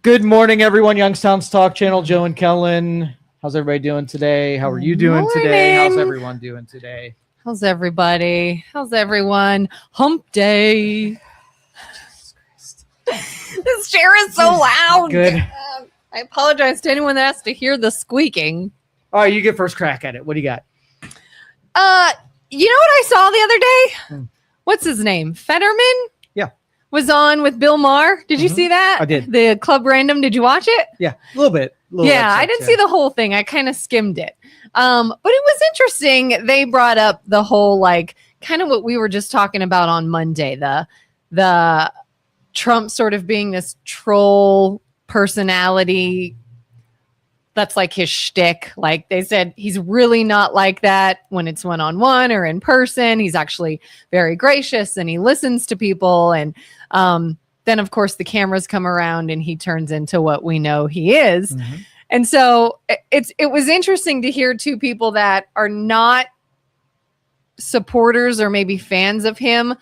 Good morning, everyone. Youngstown's Talk Channel, Joe and Kelin. How's everybody doing today? How are you doing today? How's everyone doing today? How's everybody? How's everyone? Hump day. Jesus Christ. This chair is so loud. Good. I apologize to anyone that has to hear the squeaking. All right, you get first crack at it. What do you got? You know what I saw the other day? What's his name? Fetterman? Yeah. Was on with Bill Maher. Did you see that? I did. The Club Random. Did you watch it? Yeah, a little bit. I didn't see the whole thing. I kind of skimmed it. But it was interesting. They brought up the whole, like, kind of what we were just talking about on Monday, the Trump sort of being this troll personality that's like his shtick. Like they said, he's really not like that when it's one-on-one or in person. He's actually very gracious and he listens to people. And then, of course, the cameras come around and he turns into what we know he is. Mm-hmm. And so it was interesting to hear two people that are not supporters or maybe fans of him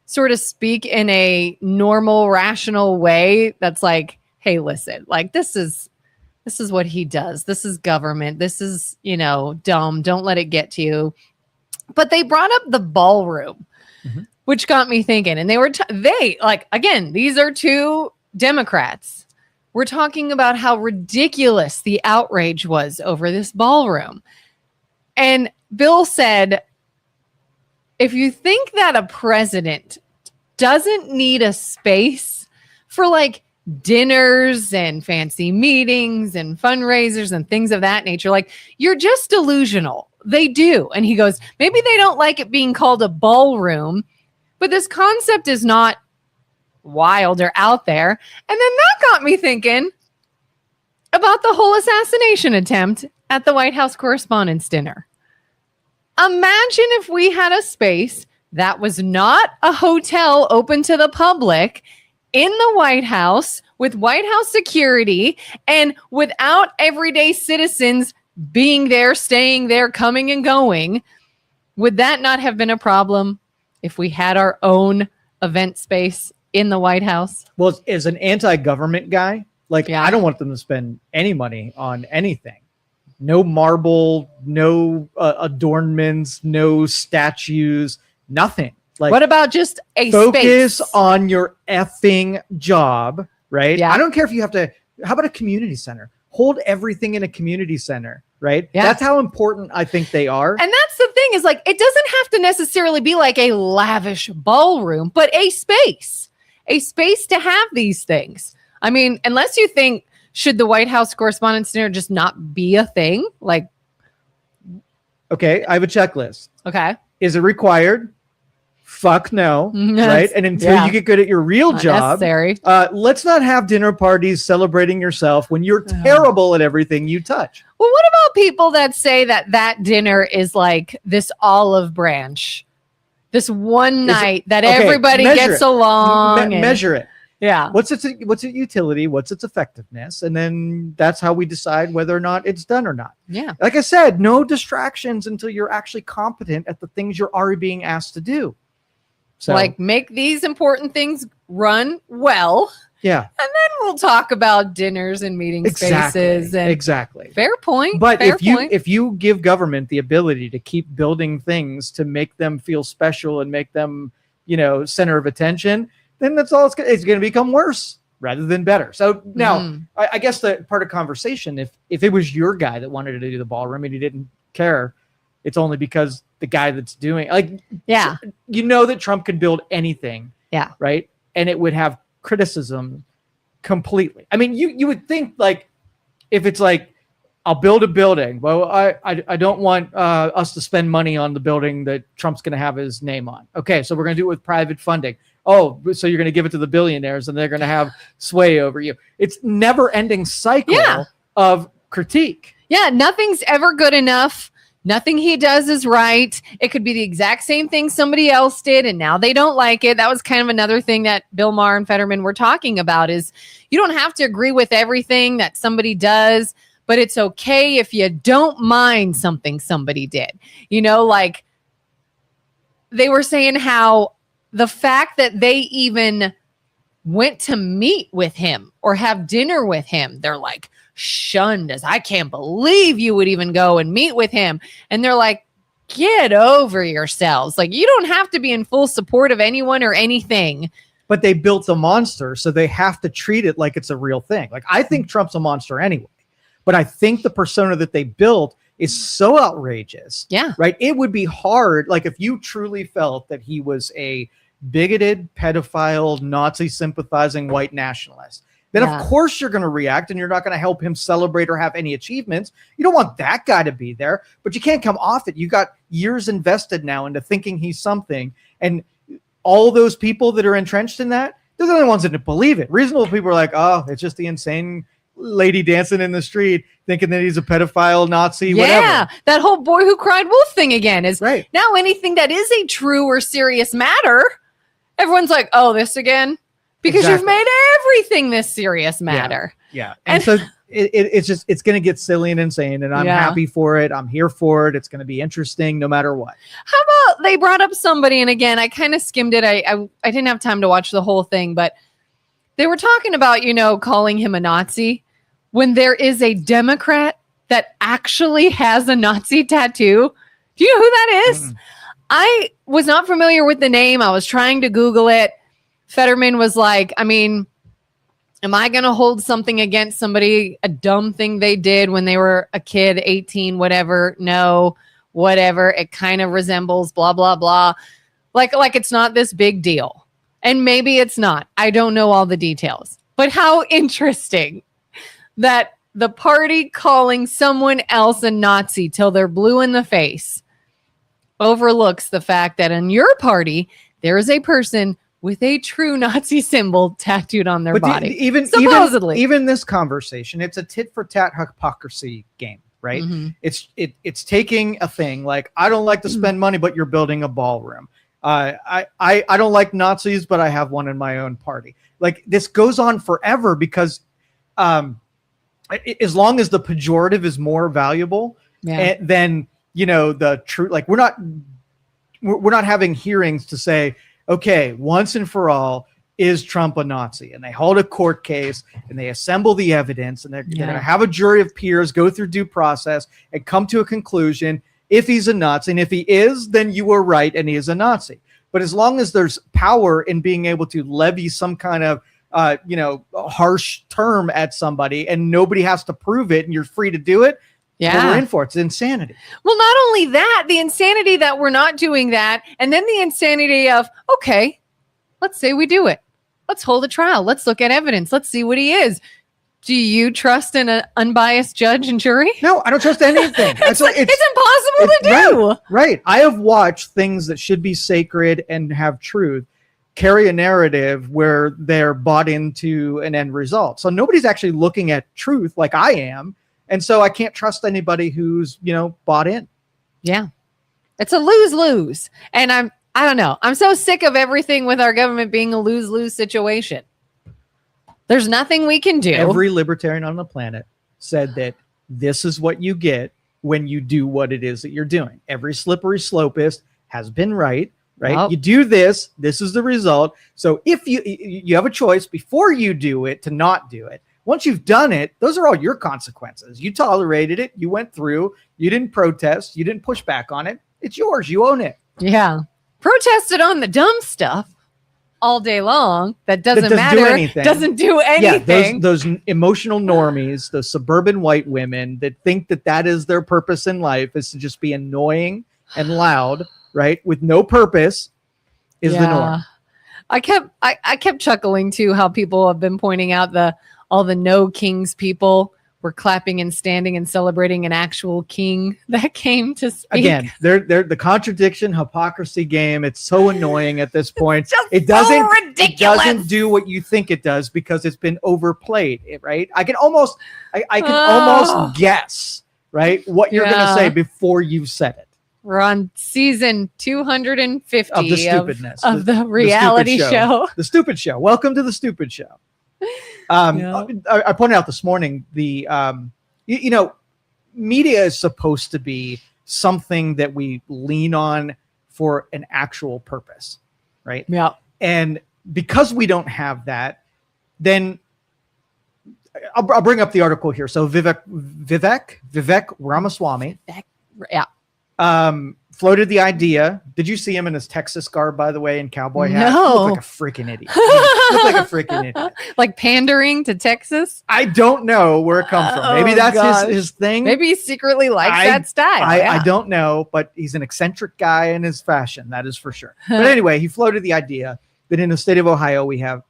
sort of speak in a normal, rational way that's like, hey, listen, like this is what he does. This is government. This is, dumb. Don't let it get to you. But they brought up the ballroom, which got me thinking. And again, these are two Democrats. We're talking about how ridiculous the outrage was over this ballroom. And Bill said, if you think that a president doesn't need a space for like dinners and fancy meetings and fundraisers and things of that nature, like you're just delusional. They do. And he goes, maybe they don't like it being called a ballroom, but this concept is not wild or out there. And then that got me thinking about the whole assassination attempt at the White House Correspondents' Dinner. Imagine if we had a space that was not a hotel open to the public in the White House with White House security and without everyday citizens being there, staying there, coming and going. Would that not have been a problem if we had our own event space in the White House? Well, as an anti-government guy, I don't want them to spend any money on anything. No marble, no adornments, no statues, nothing. What about just a focus space? On your effing job, right? Yeah. I don't care if you have to. How about a community center? Hold everything in a community center, right? Yeah. That's how important I think they are. And that's the thing is, like, it doesn't have to necessarily be like a lavish ballroom, but a space to have these things. I mean, unless you think, should the White House Correspondents' Dinner just not be a thing? Like, okay, I have a checklist. Okay. Is it required? Fuck no, right? And until you get good at your real job, let's not have dinner parties celebrating yourself when you're terrible at everything you touch. Well, what about people that say that dinner is like this olive branch, this one night that everybody gets along? Measure it. Yeah. What's its utility? What's its effectiveness? And then that's how we decide whether or not it's done or not. Yeah. Like I said, no distractions until you're actually competent at the things you're already being asked to do. So, like, make these important things run well. Yeah. And then we'll talk about dinners and meeting spaces. And exactly. Fair point. But if you give government the ability to keep building things to make them feel special and make them, center of attention, then that's all it's going to become worse rather than better. So now I guess the part of conversation, if it was your guy that wanted to do the ballroom and he didn't care, it's only because the guy that's doing that Trump can build anything. Yeah. Right. And it would have criticism completely. I mean, you would think like, if it's like, I'll build a building. Well, I don't want us to spend money on the building that Trump's going to have his name on. Okay. So we're going to do it with private funding. Oh, so you're going to give it to the billionaires and they're going to have sway over you. It's never ending cycle of critique. Yeah. Nothing's ever good enough. Nothing he does is right. It could be the exact same thing somebody else did, and now they don't like it. That was kind of another thing that Bill Maher and Fetterman were talking about is you don't have to agree with everything that somebody does, but it's okay if you don't mind something somebody did. Like they were saying how the fact that they even went to meet with him or have dinner with him, they're like shunned as I can't believe you would even go and meet with him. And they're like, get over yourselves. Like, you don't have to be in full support of anyone or anything. But they built a monster, so they have to treat it like it's a real thing. Like, I think Trump's a monster anyway, but I think the persona that they built is so outrageous. Yeah. Right. It would be hard. Like, if you truly felt that he was a bigoted, pedophile, Nazi sympathizing white nationalist, then of course you're going to react and you're not going to help him celebrate or have any achievements. You don't want that guy to be there, but you can't come off it. You got years invested now into thinking he's something. And all those people that are entrenched in that, they're the only ones that believe it. Reasonable people are like, oh, it's just the insane lady dancing in the street thinking that he's a pedophile, Nazi, whatever. Yeah, that whole boy who cried wolf thing again is right. Now anything that is a true or serious matter, everyone's like, oh, this again? Because you've made everything this serious matter. Yeah. And so it's going to get silly and insane, and I'm happy for it. I'm here for it. It's going to be interesting no matter what. How about they brought up somebody, and again, I kind of skimmed it. I didn't have time to watch the whole thing, but they were talking about, calling him a Nazi when there is a Democrat that actually has a Nazi tattoo. Do you know who that is? I was not familiar with the name. I was trying to Google it. Fetterman was like, I mean, am I going to hold something against somebody, a dumb thing they did when they were a kid, 18, whatever? No, whatever. It kind of resembles blah, blah, blah. Like it's not this big deal. And maybe it's not. I don't know all the details. But how interesting that the party calling someone else a Nazi till they're blue in the face overlooks the fact that in your party, there is a person with a true Nazi symbol tattooed on their body. Supposedly. Even this conversation, it's a tit for tat hypocrisy game, right? Mm-hmm. It's taking a thing like, I don't like to spend money, but you're building a ballroom. I don't like Nazis, but I have one in my own party. Like, this goes on forever because as long as the pejorative is more valuable than, the truth, like we're not having hearings to say, okay, once and for all, is Trump a Nazi? And they hold a court case and they assemble the evidence, and they're going to have a jury of peers go through due process and come to a conclusion if he's a Nazi. And if he is, then you were right and he is a Nazi. But as long as there's power in being able to levy some kind of a harsh term at somebody and nobody has to prove it and you're free to do it, we're in for it. It's insanity. Well, not only that, the insanity that we're not doing that, and then the insanity of, okay, let's say we do it. Let's hold a trial. Let's look at evidence. Let's see what he is. Do you trust in an unbiased judge and jury? No, I don't trust anything. It's impossible to do. Right. I have watched things that should be sacred and have truth carry a narrative where they're bought into an end result. So nobody's actually looking at truth like I am. And so I can't trust anybody who's, bought in. Yeah. It's a lose-lose. And I don't know. I'm so sick of everything with our government being a lose-lose situation. There's nothing we can do. Every libertarian on the planet said that this is what you get when you do what it is that you're doing. Every slippery slopist has been right? Yep. You do this is the result. So if you have a choice before you do it to not do it. Once you've done it, those are all your consequences. You tolerated it. You went through. You didn't protest. You didn't push back on it. It's yours. You own it. Yeah. Protested on the dumb stuff all day long. That doesn't matter. Doesn't do anything. Yeah, those emotional normies, those suburban white women that think that is their purpose in life, is to just be annoying and loud, right? With no purpose is the norm. I kept chuckling too how people have been pointing out all the no kings people were clapping and standing and celebrating an actual king that came to speak. Again, they're the contradiction, hypocrisy game. It's so annoying at this point. It doesn't do what you think it does because it's been overplayed, right? I can almost guess, right, what you're going to say before you've said it. We're on season 250 of the stupidness of the reality show. The Stupid Show. Welcome to the Stupid Show. I pointed out this morning the media is supposed to be something that we lean on for an actual purpose, right? Yeah. And because we don't have that, then I'll bring up the article here. So Vivek Ramaswamy floated the idea. Did you see him in his Texas garb, by the way, in cowboy hat? No. He looked like a freaking idiot. He looked like a freaking idiot. Like pandering to Texas? I don't know where it comes from. Maybe that's his thing. Maybe he secretly likes that style. I don't know, but he's an eccentric guy in his fashion. That is for sure. But anyway, he floated the idea that in the state of Ohio, we have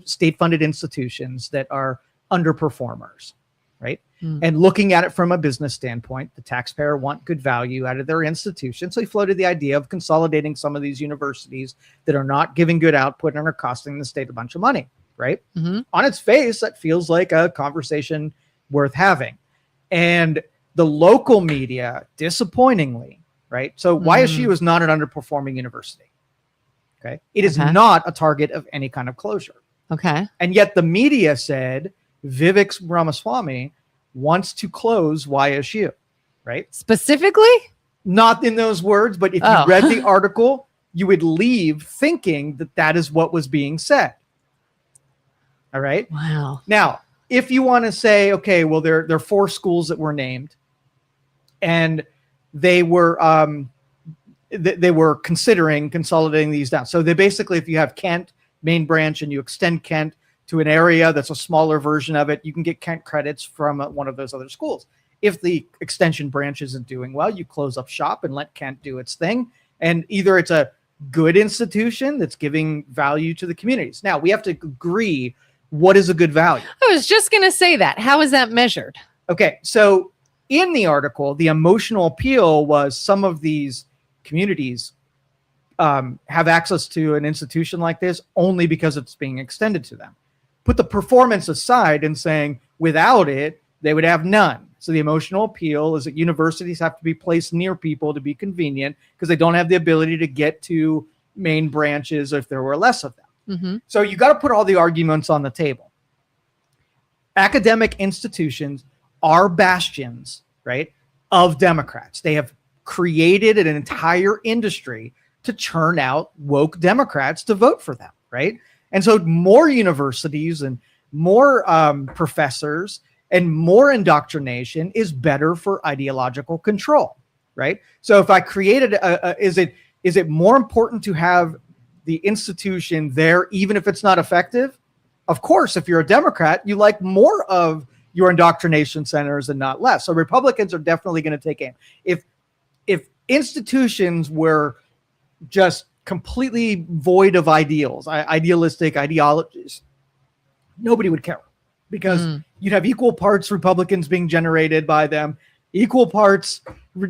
state-funded institutions that are underperformers, right? And looking at it from a business standpoint, the taxpayer want good value out of their institution. So he floated the idea of consolidating some of these universities that are not giving good output and are costing the state a bunch of money, right? On its face, that feels like a conversation worth having. And the local media, disappointingly, right? So YSU is not an underperforming university. Okay. It is not a target of any kind of closure. Okay. And yet the media said Vivek Ramaswamy wants to close YSU, right? Specifically? Not in those words, but if you read the article, you would leave thinking that that is what was being said. All right. Wow. Now, if you want to say, okay, well, there are 4 schools that were named, and they were considering consolidating these down. So they basically, if you have Kent main branch and you extend Kent to an area that's a smaller version of it, you can get Kent credits from one of those other schools. If the extension branch isn't doing well, you close up shop and let Kent do its thing. And either it's a good institution that's giving value to the communities. Now, we have to agree what is a good value. I was just going to say that. How is that measured? Okay, so in the article, the emotional appeal was some of these communities have access to an institution like this only because it's being extended to them. Put the performance aside and saying without it, they would have none. So the emotional appeal is that universities have to be placed near people to be convenient because they don't have the ability to get to main branches if there were less of them. So you got to put all the arguments on the table. Academic institutions are bastions, right, of Democrats. They have created an entire industry to churn out woke Democrats to vote for them, right? And so more universities and more professors and more indoctrination is better for ideological control, right? So if I created is it more important to have the institution there even if it's not effective? Of course, if you're a Democrat, you like more of your indoctrination centers and not less. So Republicans are definitely going to take aim. If institutions were just completely void of idealistic ideologies, nobody would care because you'd have equal parts Republicans being generated by them, equal parts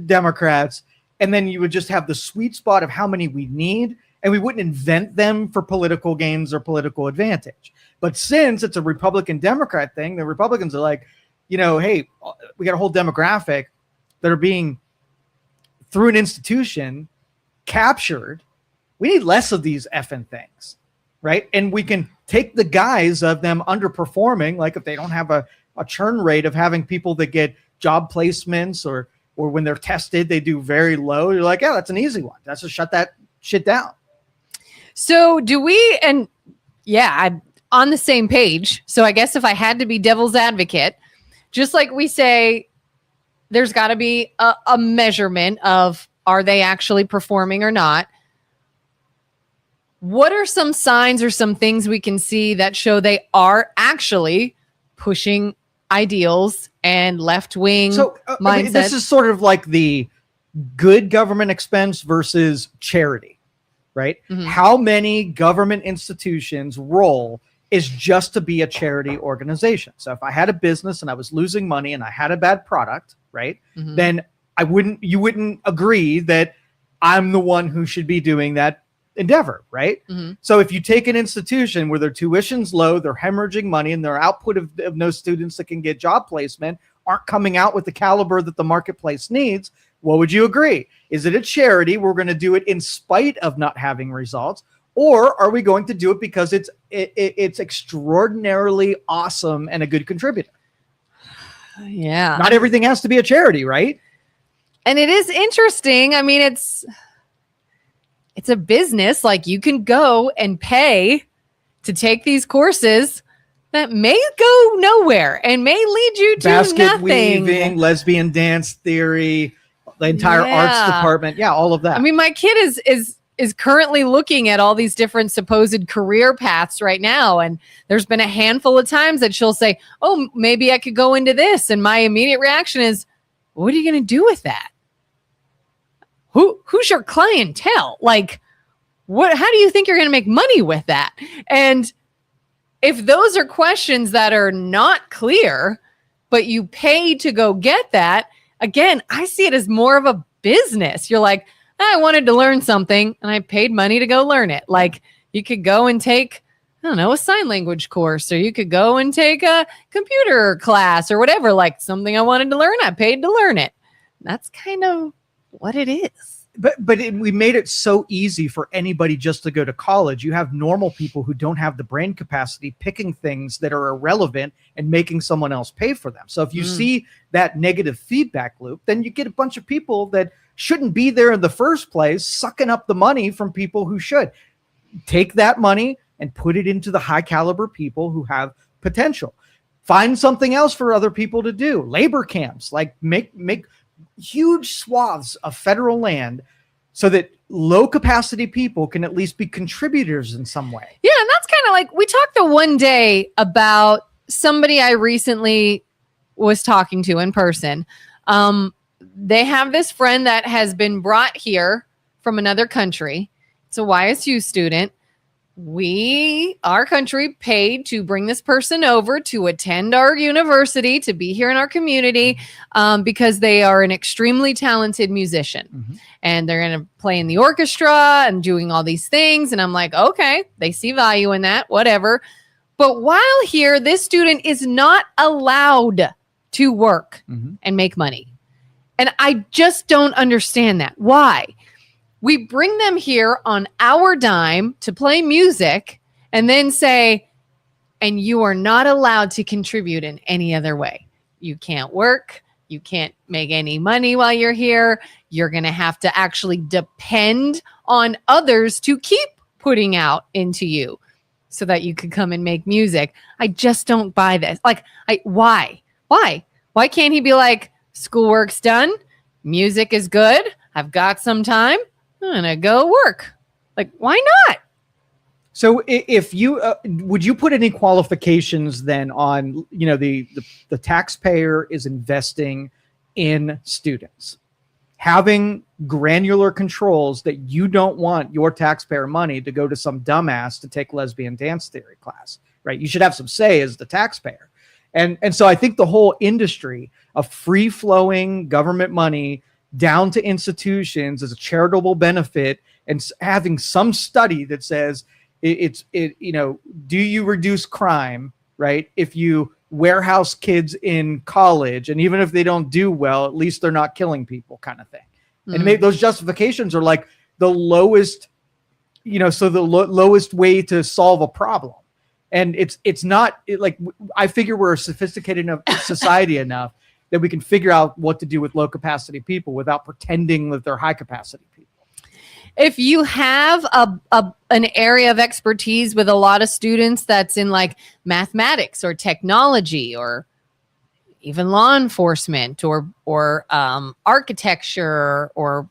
Democrats, and then you would just have the sweet spot of how many we need, and we wouldn't invent them for political gains or political advantage. But since it's a Republican-Democrat thing, the Republicans are like, hey, we got a whole demographic that are being, through an institution, captured. We need less of these effing things, right? And we can take the guise of them underperforming, like if they don't have a churn rate of having people that get job placements or when they're tested, they do very low. You're like, yeah, that's an easy one. That's just shut that shit down. So I'm on the same page. So I guess if I had to be devil's advocate, just like we say, there's got to be a measurement of are they actually performing or not? What are some signs or some things we can see that show they are actually pushing ideals and left-wing mindset? This is sort of like the good government expense versus charity, right? How many government institutions' role is just to be a charity organization? So if I had a business and I was losing money and I had a bad product, right, then you wouldn't agree that I'm the one who should be doing that endeavor, right? So if you take an institution where their tuition's low, they're hemorrhaging money, and their output of no students that can get job placement aren't coming out with the caliber that the marketplace needs, what would you agree? Is it a charity? We're going to do it in spite of not having results, or are we going to do it because it's extraordinarily awesome and a good contributor? Yeah. Not everything has to be a charity, right? And it is interesting. I mean, it's it's a business. Like you can go and pay to take these courses that may go nowhere and may lead you to basket nothing. weaving, lesbian dance theory, the entire arts department. Yeah, all of that. I mean, my kid is currently looking at all these different supposed career paths right now. And there's been a handful of times that she'll say, oh, maybe I could go into this. And my immediate reaction is, what are you going to do with that? Who's your clientele? Like, how do you think you're going to make money with that? And if those are questions that are not clear, but you pay to go get that, again, I see it as more of a business. You're like, I wanted to learn something and I paid money to go learn it. Like you could go and take, I don't know, a sign language course, or you could go and take a computer class or whatever, like something I wanted to learn. I paid to learn it. That's kind of what it is. But we made it so easy for anybody just to go to college. You have normal people who don't have the brain capacity picking things that are irrelevant and making someone else pay for them. So if you see that negative feedback loop, then you get a bunch of people that shouldn't be there in the first place, sucking up the money from people who should. Take that money and put it into the high caliber people who have potential. Find something else for other people to do. Labor camps, like make huge swaths of federal land so that low capacity people can at least be contributors in some way. Yeah. And that's kind of like, we talked the one day about somebody I recently was talking to in person. They have this friend that has been brought here from another country. It's a YSU student. Our country paid to bring this person over to attend our university, to be here in our community, because they are an extremely talented musician. And they're going to play in the orchestra and doing all these things. And I'm like, okay, they see value in that, whatever. But while here, this student is not allowed to work and make money. And I just don't understand that. Why? We bring them here on our dime to play music and then say, and you are not allowed to contribute in any other way. You can't work. You can't make any money while you're here. You're going to have to actually depend on others to keep putting out into you so that you could come and make music. I just don't buy this. Like, why? Why can't he be like, schoolwork's done, music is good, I've got some time, I'm gonna go work? Like, why not? So if you would you put any qualifications then on, the taxpayer is investing in students, having granular controls that you don't want your taxpayer money to go to some dumbass to take lesbian dance theory class, right? You should have some say as the taxpayer. And so I think the whole industry of free flowing government money down to institutions as a charitable benefit, and having some study that says do you reduce crime, right? If you warehouse kids in college, and even if they don't do well, at least they're not killing people, kind of thing. And maybe those justifications are like the lowest, lowest way to solve a problem. And it's not like, I figure we're a sophisticated enough society enough that we can figure out what to do with low capacity people without pretending that they're high capacity people. If you have an area of expertise with a lot of students that's in like mathematics or technology or even law enforcement or architecture or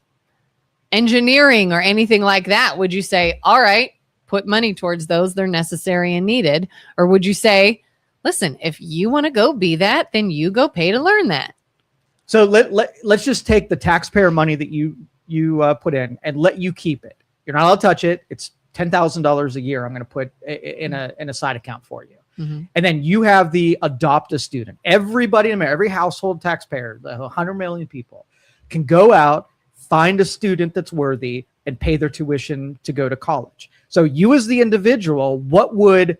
engineering or anything like that, would you say, all right, put money towards those, they're necessary and needed? Or would you say, listen, if you want to go be that, then you go pay to learn that? So let's just take the taxpayer money that you put in and let you keep it. You're not allowed to touch it. It's $10,000 a year. I'm going to put in a side account for you. And then you have the adopt a student. Everybody in America, every household taxpayer, the 100 million people, can go out, find a student that's worthy, and pay their tuition to go to college. So you as the individual, what would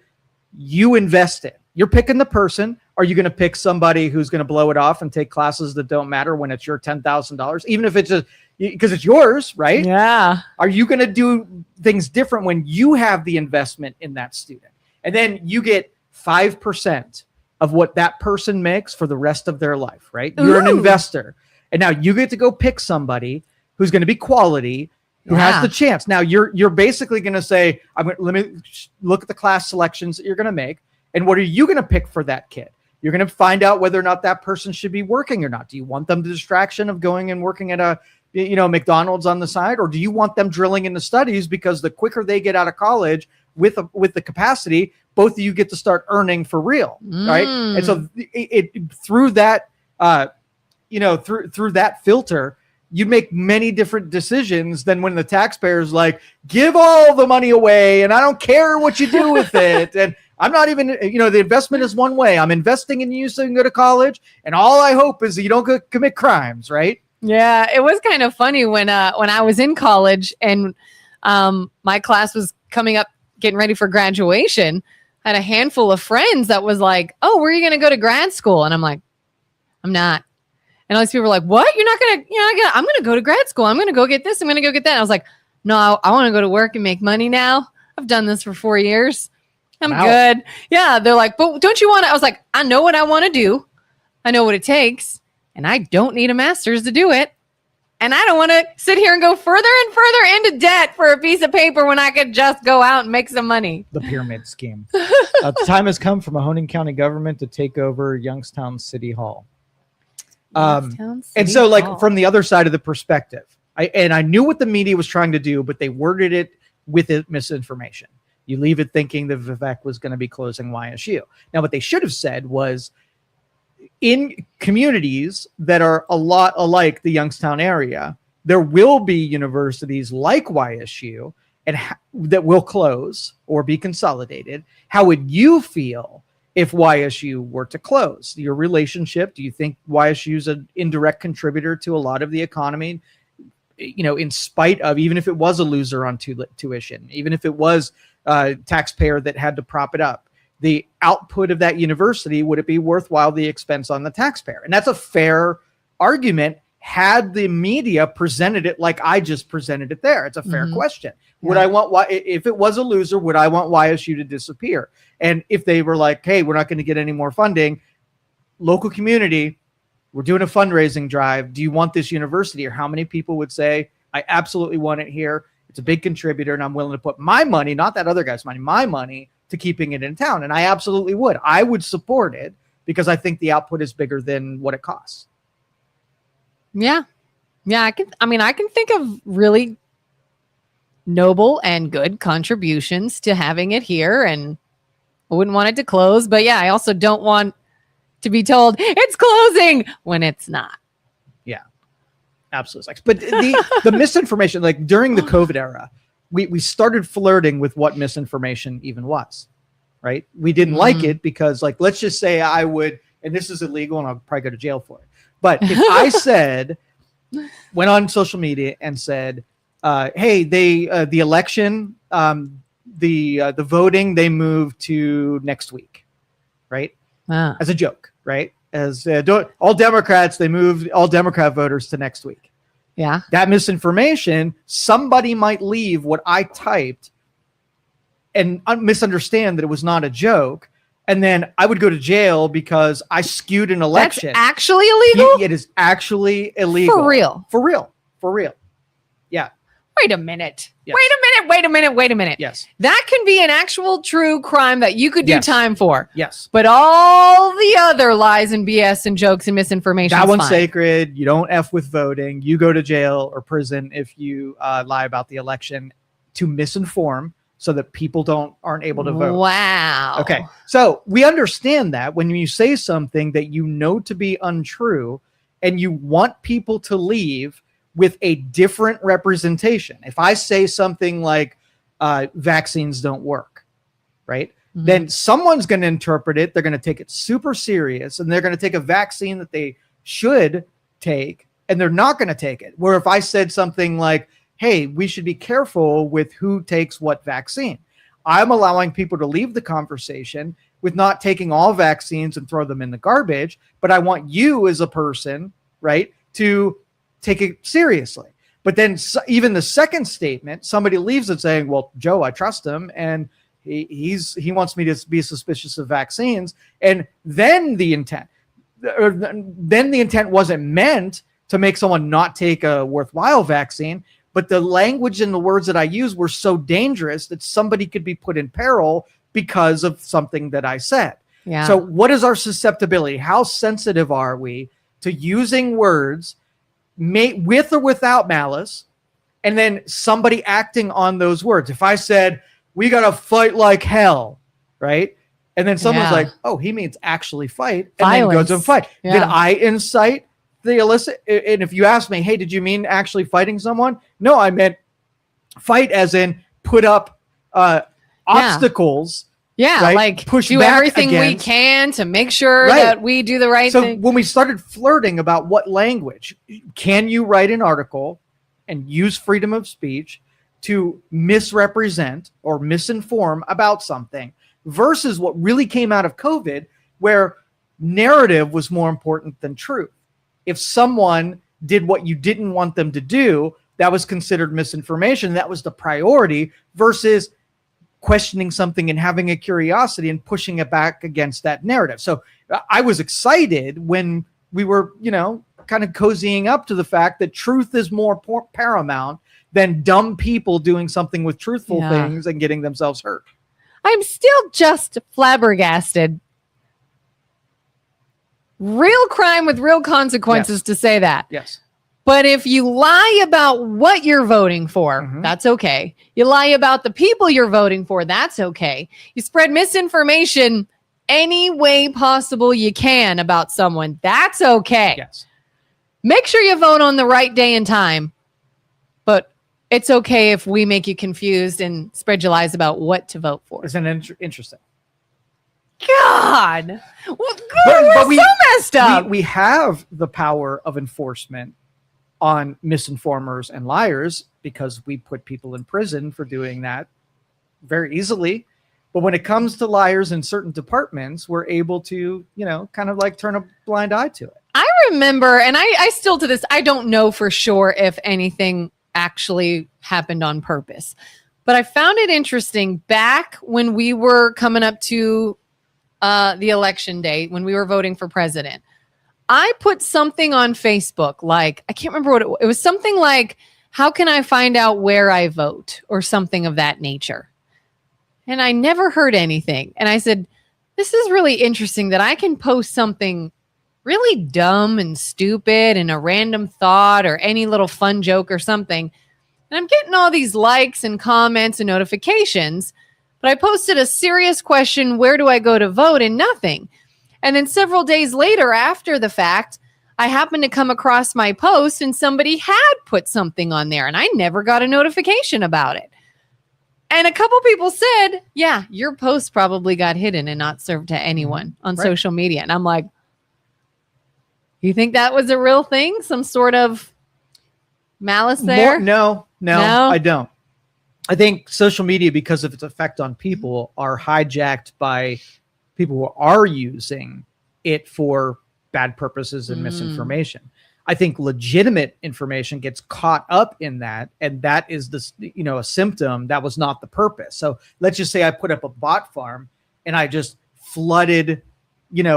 you invest in? You're picking the person. Are you going to pick somebody who's going to blow it off and take classes that don't matter when it's your $10,000, even if it's because it's yours, right? Yeah. Are you going to do things different when you have the investment in that student? And then you get 5% of what that person makes for the rest of their life, right? You're an investor. And now you get to go pick somebody who's going to be quality, who has the chance. Now you're basically going to say, let me look at the class selections that you're going to make. And what are you going to pick for that kid? You're going to find out whether or not that person should be working or not. Do you want them the distraction of going and working at a, McDonald's on the side? Or do you want them drilling into studies, because the quicker they get out of college with the capacity, both of you get to start earning for real. Right. And so it through that, through that filter, you make many different decisions than when the taxpayer's like, give all the money away and I don't care what you do with it. And I'm not even, the investment is one way. I'm investing in you so you can go to college, and all I hope is that you don't commit crimes, right? Yeah, it was kind of funny when I was in college and my class was coming up, getting ready for graduation. I had a handful of friends that was like, oh, where are you going to go to grad school? And I'm like, I'm not. And all these people were like, what? You're not going to, I'm going to go to grad school. I'm going to go get this. I'm going to go get that. And I was like, no, I want to go to work and make money now. I've done this for 4 years. I'm good. Yeah. They're like, but don't you want to? I was like, I know what I want to do. I know what it takes. And I don't need a master's to do it. And I don't want to sit here and go further and further into debt for a piece of paper when I could just go out and make some money. The pyramid scheme. The time has come for Mahoning County government to take over Youngstown City Hall. And so, like, from the other side of the perspective, I knew what the media was trying to do, but they worded it with misinformation. You leave it thinking that Vivek was going to be closing YSU. Now, what they should have said was, in communities that are a lot alike the Youngstown area, there will be universities like YSU and that will close or be consolidated. How would you feel if YSU were to close? Your relationship, do you think YSU is an indirect contributor to a lot of the economy? In spite of, even if it was a loser on tuition, even if it was a taxpayer that had to prop it up, the output of that university, would it be worthwhile the expense on the taxpayer? And that's a fair argument had the media presented it like I just presented it there. It's a fair question. Yeah. Would I want, if it was a loser, would I want YSU to disappear? And if they were like, hey, we're not going to get any more funding, local community, we're doing a fundraising drive. Do you want this university? Or how many people would say, I absolutely want it here. It's a big contributor and I'm willing to put my money, not that other guy's money, my money to keeping it in town. And I absolutely would. I would support it because I think the output is bigger than what it costs. Yeah. Yeah. I can think of really noble and good contributions to having it here, and I wouldn't want it to close. But yeah, I also don't want to be told it's closing when it's not. Yeah, absolutely. But the misinformation, like during the COVID era, we started flirting with what misinformation even was, right? We didn't like it because, like, let's just say I would, and this is illegal and I'll probably go to jail for it. But if I went on social media and said, hey, the election, the voting, they moved to next week, right? As a joke, right? As all Democrats, they moved all Democrat voters to next week. Yeah. That misinformation, somebody might leave what I typed and misunderstand that it was not a joke. And then I would go to jail because I skewed an election. That's actually illegal? It is actually illegal. For real? For real. For real. Yeah. Wait a minute. Yes. Wait a minute. Yes. That can be an actual true crime that you could do time for. Yes. But all the other lies and BS and jokes and misinformation, that one's fine. sacred. You don't F with voting. You go to jail or prison if you lie about the election to misinform so that people aren't able to vote. Wow. Okay. So we understand that when you say something that you know to be untrue and you want people to leave with a different representation. If I say something like vaccines don't work, right? Mm-hmm. Then someone's going to interpret it. They're going to take it super serious and they're going to take a vaccine that they should take and they're not going to take it. Where if I said something like, hey, we should be careful with who takes what vaccine, I'm allowing people to leave the conversation with not taking all vaccines and throw them in the garbage. But I want you as a person, right, to take it seriously. But then even the second statement, somebody leaves it saying, well, Joe, I trust him. And he wants me to be suspicious of vaccines. And then the intent wasn't meant to make someone not take a worthwhile vaccine, but the language and the words that I used were so dangerous that somebody could be put in peril because of something that I said. Yeah. So what is our susceptibility? How sensitive are we to using words with or without malice, and then somebody acting on those words? If I said, we got to fight like hell, right? And then someone's like, oh, he means actually fight, and Violence. then goes and fight. Yeah. Did I incite the illicit? And if you ask me, hey, did you mean actually fighting someone? No, I meant fight as in put up obstacles. Yeah, right? like Push do back everything we against. can to make sure Right. that we do the right So thing. when we started flirting about what language, can you write an article and use freedom of speech to misrepresent or misinform about something, versus what really came out of COVID, where narrative was more important than truth. If someone did what you didn't want them to do, that was considered misinformation. That was the priority, versus questioning something and having a curiosity and pushing it back against that narrative. So I was excited when we were, kind of cozying up to the fact that truth is more paramount than dumb people doing something with truthful things and getting themselves hurt. I'm still just flabbergasted. Real crime with real consequences to say that. Yes. But if you lie about what you're voting for, that's okay. You lie about the people you're voting for, that's okay. You spread misinformation any way possible you can about someone, that's okay. Yes. Make sure you vote on the right day and time. But it's okay if we make you confused and spread your lies about what to vote for. Isn't it interesting? God. Well, But we're so messed up. We have the power of enforcement on misinformers and liars because we put people in prison for doing that very easily. But when it comes to liars in certain departments, we're able to, kind of like turn a blind eye to it. I remember, and I still to this, I don't know for sure if anything actually happened on purpose, but I found it interesting back when we were coming up to the election day, when we were voting for president. I put something on Facebook, like, I can't remember what it was. Something like, how can I find out where I vote, or something of that nature? And I never heard anything. And I said, this is really interesting that I can post something really dumb and stupid and a random thought or any little fun joke or something. And I'm getting all these likes and comments and notifications. But I posted a serious question, where do I go to vote? And nothing. And then several days later, after the fact, I happened to come across my post and somebody had put something on there and I never got a notification about it. And a couple people said, yeah, your post probably got hidden and not served to anyone on social media. And I'm like, you think that was a real thing? Some sort of malice there? No, I don't. I think social media, because of its effect on people, are hijacked by people who are using it for bad purposes and misinformation. I think legitimate information gets caught up in that, and that is this, a symptom that was not the purpose. So let's just say I put up a bot farm and I just flooded,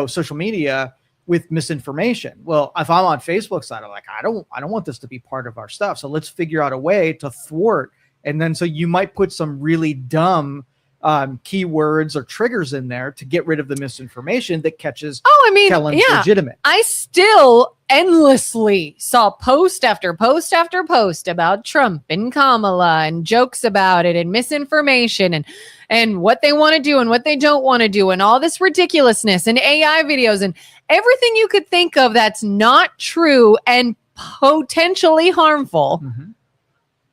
social media with misinformation. Well, if I'm on Facebook's side, I'm like, I don't want this to be part of our stuff. So let's figure out a way to thwart. And then so you might put some really dumb keywords or triggers in there to get rid of the misinformation that catches Kelin's legitimate. I still endlessly saw post after post after post about Trump and Kamala and jokes about it and misinformation and what they want to do and what they don't want to do and all this ridiculousness and AI videos and everything you could think of that's not true and potentially harmful.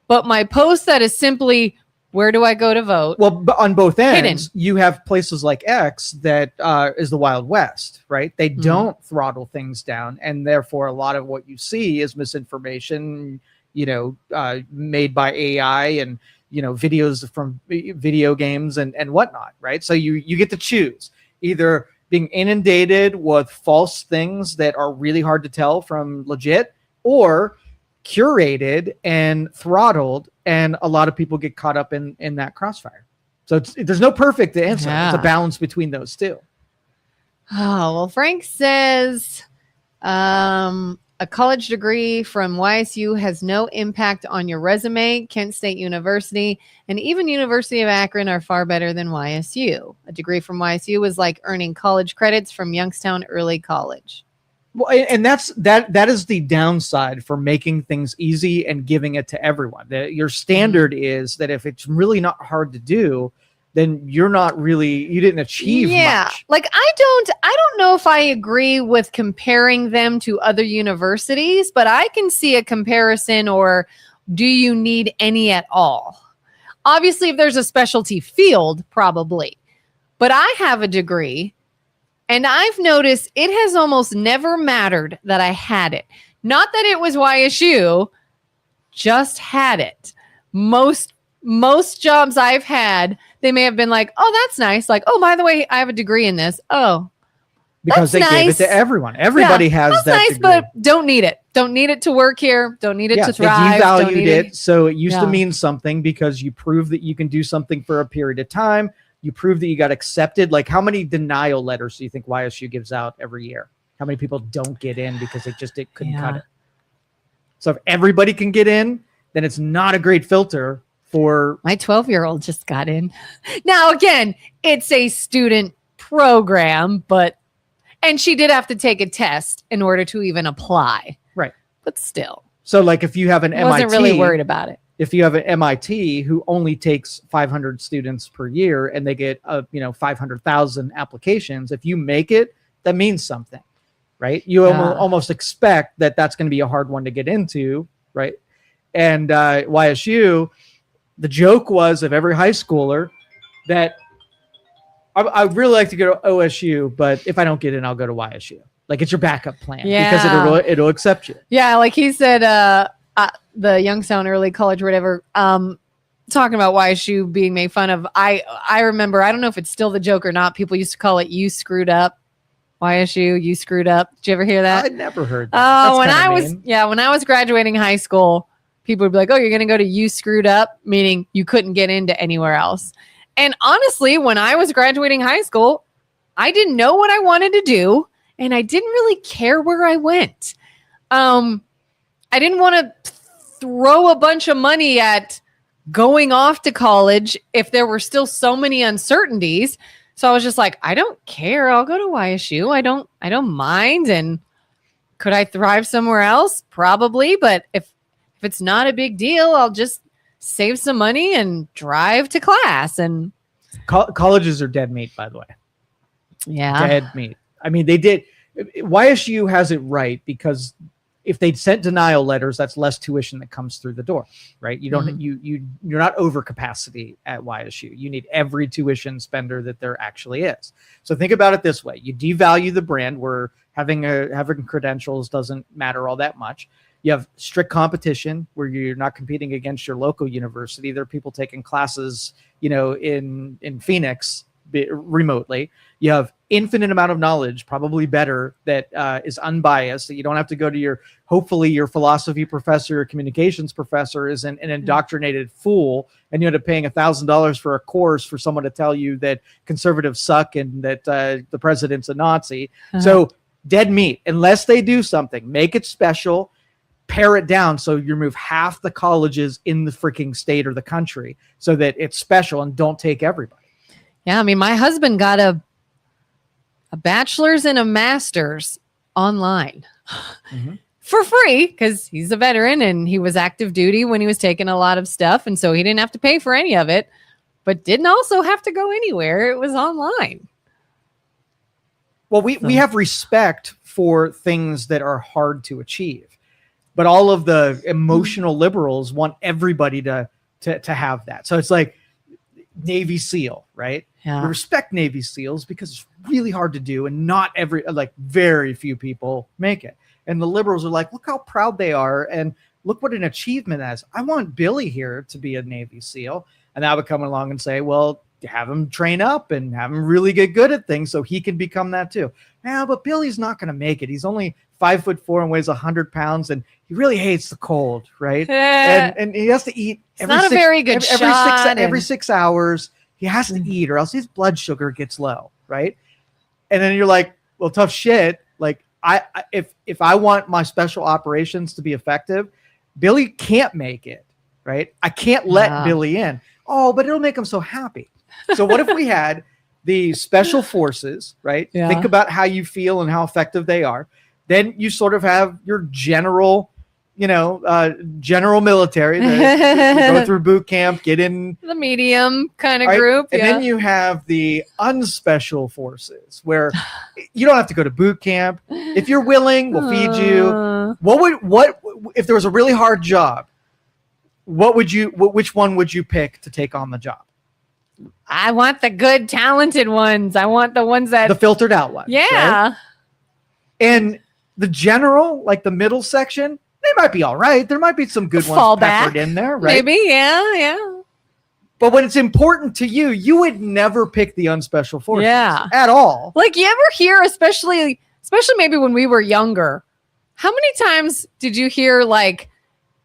But my post that is simply, where do I go to vote? Well, but on both ends, you have places like X that is the Wild West, right? They don't throttle things down. And therefore, a lot of what you see is misinformation, made by AI and, videos from video games and whatnot, right? So you get to choose either being inundated with false things that are really hard to tell from legit, or curated and throttled, and a lot of people get caught up in that crossfire. So there's no perfect answer. It's a balance between those two. Oh, well, Frank says a college degree from YSU has no impact on your resume. Kent State University and even University of Akron are far better than YSU. A degree from YSU was like earning college credits from Youngstown Early College. Well, and that is the downside for making things easy and giving it to everyone. Your standard is that if it's really not hard to do, then you didn't achieve much. Like I don't know if I agree with comparing them to other universities, but I can see a comparison. Or do you need any at all? Obviously, if there's a specialty field, probably. But I have a degree. And I've noticed it has almost never mattered that I had it. Not that it was YSU, just had it. Most jobs I've had, they may have been like, oh, that's nice. Like, oh, by the way, I have a degree in this. Oh, because they gave it to everyone. Everybody has that's that nice, degree. but don't need it. Don't need it to work here. Don't need it to thrive. They devalued it. So it used to mean something because you prove that you can do something for a period of time. You prove that you got accepted. Like, how many denial letters do you think YSU gives out every year? How many people don't get in because they couldn't cut it? So if everybody can get in, then it's not a great filter for... My 12-year-old just got in. Now, again, it's a student program, and she did have to take a test in order to even apply. Right. But still. So like if you have an MIT... wasn't really worried about it. If you have an MIT who only takes 500 students per year and they get 500,000 applications, if you make it, that means something, right? You almost expect that that's going to be a hard one to get into, right? And YSU, the joke was of every high schooler that I'd really like to go to OSU, but if I don't get in, I'll go to YSU. Like it's your backup plan because it'll accept you. Yeah, like he said, the Youngstown Early College or whatever, talking about YSU being made fun of. I remember, I don't know if it's still the joke or not. People used to call it "you screwed up." YSU, you screwed up. Did you ever hear that? I never heard that. Oh, when I was graduating high school, people would be like, "Oh, you're going to go to you screwed up," meaning you couldn't get into anywhere else. And honestly, when I was graduating high school, I didn't know what I wanted to do, and I didn't really care where I went. I didn't want to throw a bunch of money at going off to college if there were still so many uncertainties. So I was just like, I don't care. I'll go to YSU. I don't mind. And could I thrive somewhere else? Probably. But if it's not a big deal, I'll just save some money and drive to class. And colleges are dead meat, by the way. Yeah. Dead meat. I mean, YSU has it right because if they'd sent denial letters, that's less tuition that comes through the door, right? You don't, you're not over capacity at YSU. You need every tuition spender that there actually is. So think about it this way. You devalue the brand where having credentials doesn't matter all that much. You have strict competition where you're not competing against your local university. There are people taking classes, in Phoenix remotely. You have infinite amount of knowledge, probably better, that is unbiased, that you don't have to go to hopefully your philosophy professor or communications professor is an indoctrinated fool, and you end up paying $1,000 for a course for someone to tell you that conservatives suck and that the president's a Nazi. So dead meat, unless they do something, make it special, pare it down so you remove half the colleges in the freaking state or the country so that it's special and don't take everybody. Yeah, I mean, my husband got a bachelor's and a master's online for free because he's a veteran and he was active duty when he was taking a lot of stuff. And so he didn't have to pay for any of it, but didn't also have to go anywhere. It was online. Well, we have respect for things that are hard to achieve, but all of the emotional liberals want everybody to have that. So it's like Navy SEAL, right? Yeah. We respect Navy SEALs because it's really hard to do and not very few people make it. And the liberals are like, look how proud they are and look what an achievement that is. I want Billy here to be a Navy SEAL. And I would come along and say, well, have him train up and have him really get good at things so he can become that too. Yeah, but Billy's not going to make it. He's only 5'4" and weighs 100 pounds and he really hates the cold, right? And he has to eat every 6 hours. He has to eat or else his blood sugar gets low, right? And then you're like, well, tough shit. Like, if I want my special operations to be effective, Billy can't make it, right? I can't let Billy in. Oh, but it'll make him so happy. So what if we had the special forces, right? Yeah. Think about how you feel and how effective they are. Then you sort of have your general, general military that go through boot camp, get in the medium kind of right? group. And then you have the unspecial forces where you don't have to go to boot camp. If you're willing, we'll feed you. What if there was a really hard job? Which one would you pick to take on the job? I want the good, talented ones. I want the ones that the filtered out ones. Yeah. Right? And the general, like the middle section, they might be all right. There might be some good ones peppered in there, right? Maybe, yeah. But when it's important to you, you would never pick the unspecial forces at all. Like you ever hear, especially maybe when we were younger, how many times did you hear like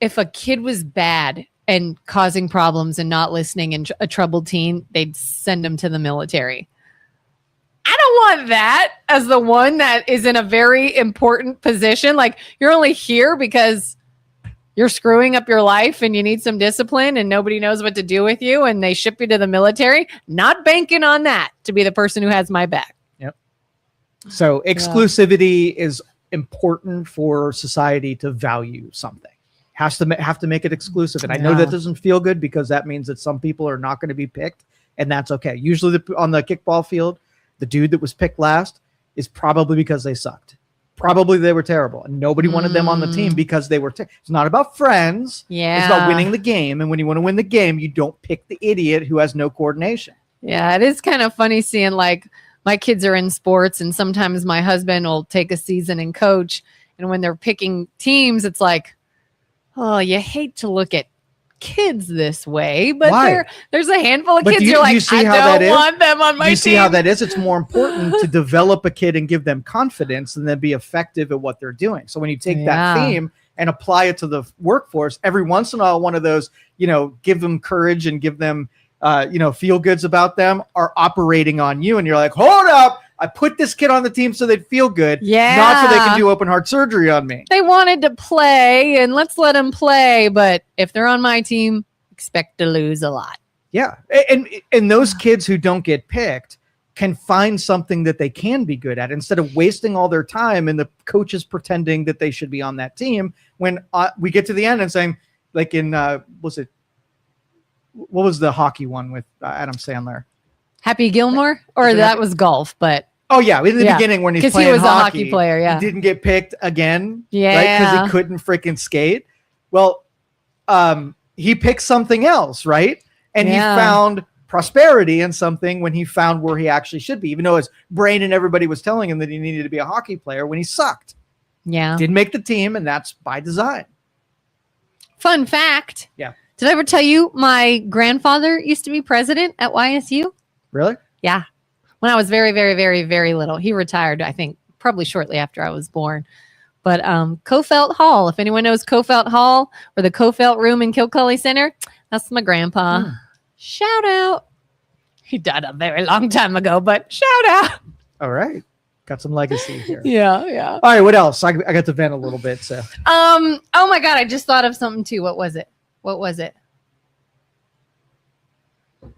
if a kid was bad and causing problems and not listening and a troubled teen, they'd send them to the military? I don't want that as the one that is in a very important position. Like you're only here because you're screwing up your life and you need some discipline and nobody knows what to do with you and they ship you to the military. Not banking on that to be the person who has my back. Yep. So exclusivity is important for society to value something. Have to make it exclusive. And I know that doesn't feel good because that means that some people are not going to be picked, and that's okay. Usually on the kickball field, the dude that was picked last is probably because they sucked. Probably they were terrible and nobody wanted them on the team because they were it's not about friends. It's about winning the game. And when you want to win the game, you don't pick the idiot who has no coordination. Yeah, it is kind of funny seeing like my kids are in sports and sometimes my husband will take a season and coach. And when they're picking teams, it's like, oh, you hate to look at kids this way, but there's a handful of kids you're like, I don't want them on my team. You see how that is? It's more important to develop a kid and give them confidence and then be effective at what they're doing. So when you take that theme and apply it to the workforce, every once in a while, one of those, give them courage and give them, feel goods about them are operating on you. And you're like, hold up. I put this kid on the team so they'd feel good, not so they can do open heart surgery on me. They wanted to play, and let's let them play. But if they're on my team, expect to lose a lot. Yeah, and those kids who don't get picked can find something that they can be good at instead of wasting all their time and the coaches pretending that they should be on that team. When we get to the end and saying, like in what was the hockey one with Adam Sandler? Happy Gilmore, or that was golf, but. Oh, yeah. In the beginning when he's playing he was hockey, a hockey player, he didn't get picked again, right? Because he couldn't freaking skate. Well, he picked something else, right? And he found prosperity in something when he found where he actually should be, even though his brain and everybody was telling him that he needed to be a hockey player when he sucked. Yeah. Didn't make the team, and that's by design. Fun fact. Yeah. Did I ever tell you my grandfather used to be president at YSU? Really? Yeah. When I was very, very, very, very little. He retired, I think, probably shortly after I was born. But Kofelt Hall, if anyone knows Kofelt Hall or the Kofelt Room in Kilcully Center, that's my grandpa. Shout out. He died a very long time ago, but shout out. All right. Got some legacy here. Yeah. All right, what else? I got to vent a little bit. So. Oh my God, I just thought of something too. What was it?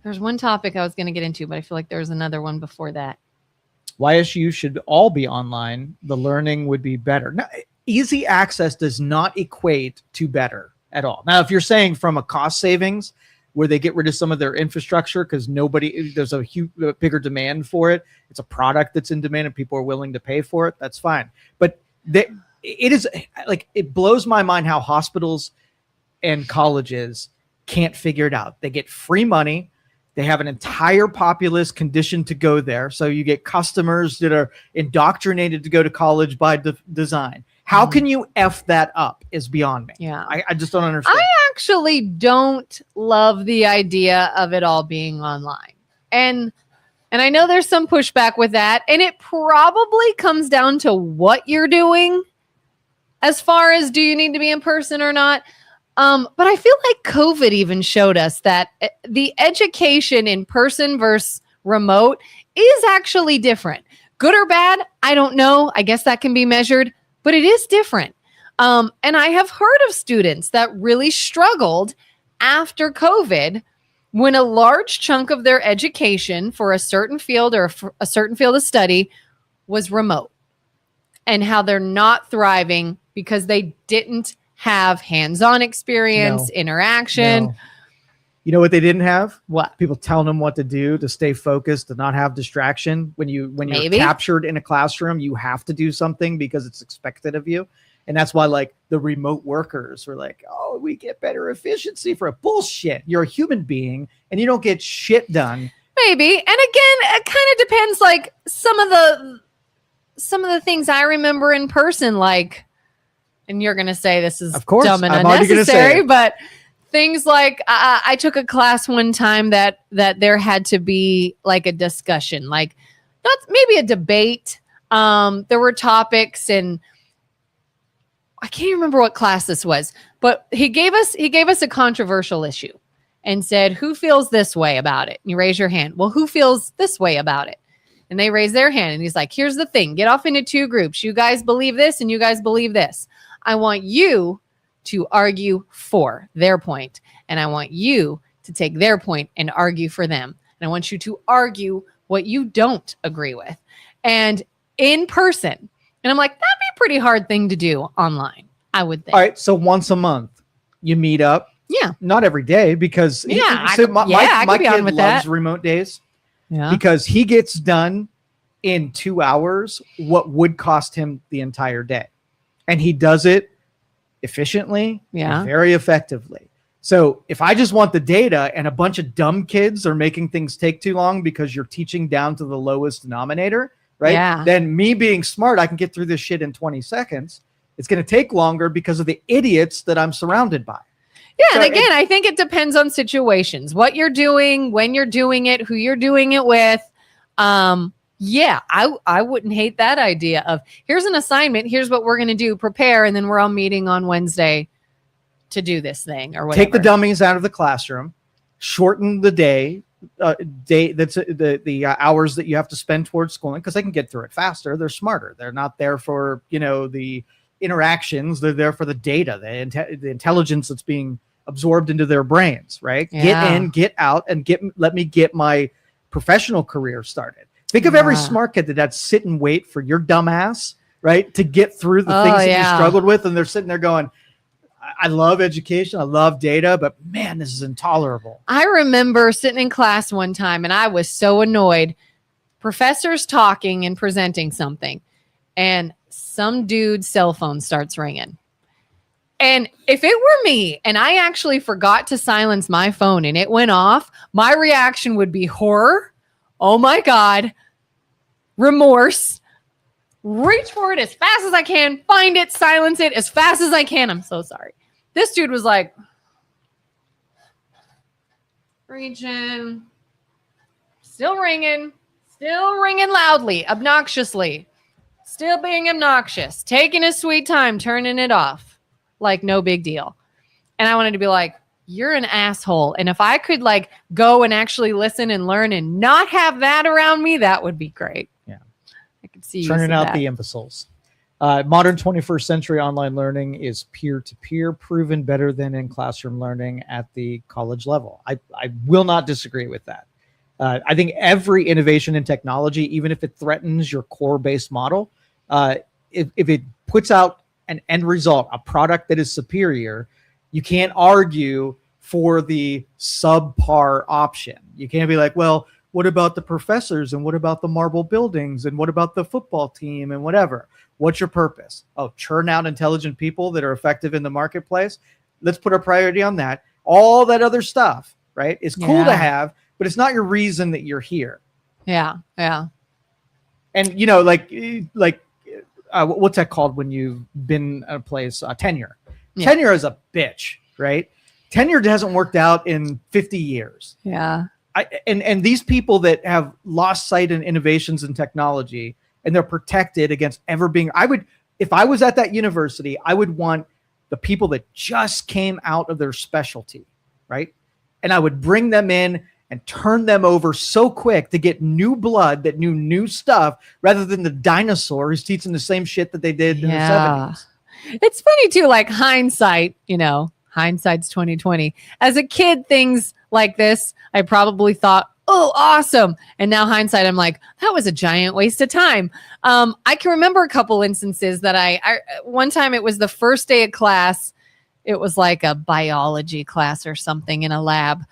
There's one topic I was going to get into, but I feel like there was another one before that. YSU should all be online. The learning would be better. Now, easy access does not equate to better at all. Now, if you're saying from a cost savings where they get rid of some of their infrastructure because there's a bigger demand for it. It's a product that's in demand and people are willing to pay for it. That's fine. But it blows my mind how hospitals and colleges can't figure it out. They get free money. They have an entire populace conditioned to go there. So you get customers that are indoctrinated to go to college by design. How can you F that up is beyond me. Yeah. I just don't understand. I actually don't love the idea of it all being online. And I know there's some pushback with that. And it probably comes down to what you're doing as far as do you need to be in person or not. But I feel like COVID even showed us that the education in person versus remote is actually different. Good or bad, I don't know. I guess that can be measured, but it is different. And I have heard of students that really struggled after COVID when a large chunk of their education for a certain field or a certain field of study was remote, and how they're not thriving because they didn't have hands-on experience, interaction. No. You know what they didn't have? What? People telling them what to do to stay focused, to not have distraction. When you're captured in a classroom, you have to do something because it's expected of you. And that's why, like, the remote workers were like, oh, we get better efficiency for a bullshit. You're a human being and you don't get shit done. Maybe. And again, it kind of depends. Like some of the things I remember in person, like, and you're going to say this is of course, dumb and I'm unnecessary, but things like I took a class one time that there had to be like a discussion, like not maybe a debate. There were topics, and I can't remember what class this was, but he gave us a controversial issue and said, who feels this way about it? And you raise your hand. Well, who feels this way about it? And they raise their hand, and he's like, here's the thing. Get off into two groups. You guys believe this and you guys believe this. I want you to argue for their point, and I want you to take their point and argue for them. And I want you to argue what you don't agree with. And in person. And I'm like, that'd be a pretty hard thing to do online, I would think. All right. So once a month you meet up. Yeah. Not every day, because my kid loves remote days. Yeah. Because he gets done in 2 hours what would cost him the entire day. And he does it efficiently, and very effectively. So if I just want the data and a bunch of dumb kids are making things take too long because you're teaching down to the lowest denominator, right? Yeah. Then me being smart, I can get through this shit in 20 seconds. It's going to take longer because of the idiots that I'm surrounded by. Yeah. So, and again, I think it depends on situations, what you're doing, when you're doing it, who you're doing it with. Yeah, I wouldn't hate that idea of, here's an assignment, here's what we're going to do, prepare, and then we're all meeting on Wednesday to do this thing or whatever. Take the dummies out of the classroom, shorten the day that's the hours that you have to spend towards schooling, because they can get through it faster. They're smarter. They're not there for, the interactions. They're there for the data, the intelligence that's being absorbed into their brains, right? Yeah. Get in, get out, and let me get my professional career started. Think of every smart kid that's sit and wait for your dumb ass, right, to get through the things that you struggled with, and they're sitting there going, I love education, I love data, but man, this is intolerable. I remember sitting in class one time, and I was so annoyed. Professor's talking and presenting something, and some dude's cell phone starts ringing. And if it were me and I actually forgot to silence my phone and it went off, my reaction would be horror. Oh my God. Remorse. Reach for it as fast as I can. Find it. Silence it as fast as I can. I'm so sorry. This dude was like, reaching. Still ringing loudly, obnoxiously. Still being obnoxious. Taking his sweet time, turning it off. Like no big deal. And I wanted to be like, you're an asshole. And if I could like go and actually listen and learn and not have that around me, that would be great. Yeah. I could see you turning out the imbeciles. Modern 21st century online learning is peer-to-peer, proven better than in classroom learning at the college level. I will not disagree with that. I think every innovation in technology, even if it threatens your core-based model, if it puts out an end result, a product that is superior, you can't argue for the subpar option. You can't be like, well, what about the professors, and what about the marble buildings, and what about the football team, and whatever? What's your purpose? Oh, churn out intelligent people that are effective in the marketplace. Let's put a priority on that. All that other stuff, right, is cool to have, but it's not your reason that you're here. Yeah. Yeah. And what's that called when you've been at a place? Tenure. Yeah. Tenure is a bitch, right? Tenure hasn't worked out in 50 years. Yeah. And these people that have lost sight in innovations in technology, and they're protected against ever being, if I was at that university, I would want the people that just came out of their specialty, right? And I would bring them in and turn them over so quick to get new blood that knew new stuff rather than the dinosaur who's teaching the same shit that they did in the 70s. It's funny too, like hindsight, hindsight's 2020. As a kid, things like this, I probably thought, oh, awesome. And now hindsight, I'm like, that was a giant waste of time. I can remember a couple instances that I one time it was the first day of class. It was like a biology class or something in a lab.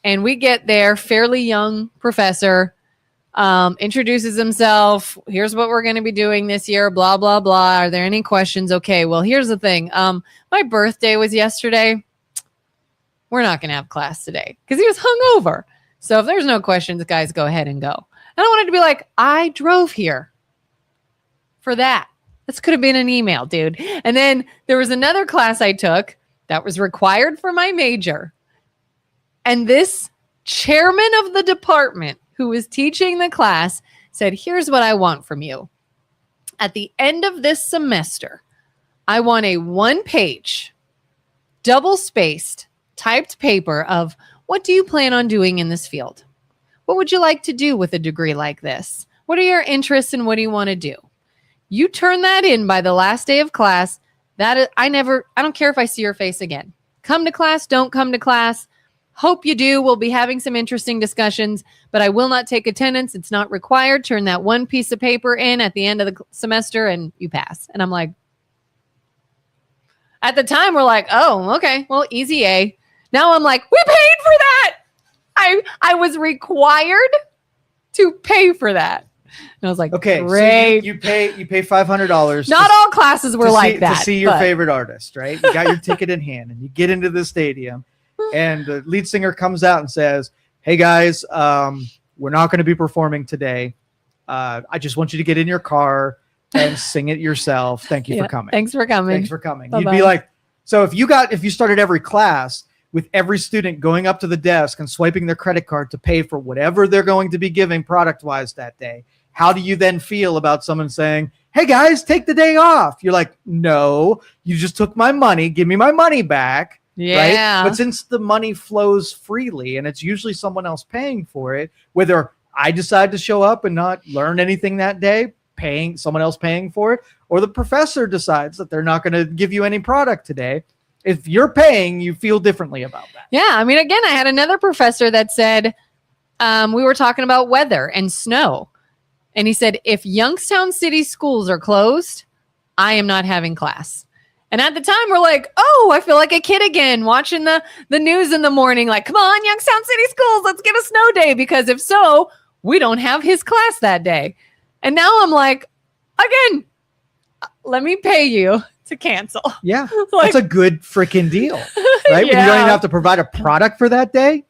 And we get there, fairly young professor, introduces himself. Here's what we're going to be doing this year, blah, blah, blah. Are there any questions? Okay, well, here's the thing. My birthday was yesterday. We're not going to have class today because he was hungover. So if there's no questions, guys, go ahead and go. And I wanted to be like, I drove here for that. This could have been an email, dude. And then there was another class I took that was required for my major. And this chairman of the department who was teaching the class said, here's what I want from you. At the end of this semester, I want a 1-page, double-spaced, typed paper of what do you plan on doing in this field? What would you like to do with a degree like this? What are your interests and what do you want to do? You turn that in by the last day of class. I don't care if I see your face again. Come to class, don't come to class. Hope you do. We'll be having some interesting discussions, but I will not take attendance. It's not required. Turn that one piece of paper in at the end of the semester and you pass. And I'm like, at the time, we're like, oh, okay, well, easy A. Now I'm like, we paid for that. I was required to pay for that. And I was like, okay, great. So you pay $500. Not all classes were like that. To see your favorite artist, right? You got your ticket in hand and you get into the stadium and the lead singer comes out and says, hey guys, we're not going to be performing today. I just want you to get in your car and sing it yourself. Thank you for coming. Thanks for coming. Thanks for coming. Bye-bye. You'd be like, so if you started every class with every student going up to the desk and swiping their credit card to pay for whatever they're going to be giving product-wise that day, how do you then feel about someone saying, hey guys, take the day off? You're like, no, you just took my money. Give me my money back. Yeah. Right? But since the money flows freely and it's usually someone else paying for it, whether I decide to show up and not learn anything that day, someone else paying for it, or the professor decides that they're not going to give you any product today. If you're paying, you feel differently about that. Yeah. I mean, again, I had another professor that said, we were talking about weather and snow. And he said, if Youngstown city schools are closed, I am not having class. And at the time, we're like, oh, I feel like a kid again watching the news in the morning. Like, come on, Youngstown city schools, let's get a snow day. Because if so, we don't have his class that day. And now I'm like, again, let me pay you to cancel. Yeah, like, that's a good freaking deal, right? Yeah. When you don't even have to provide a product for that day.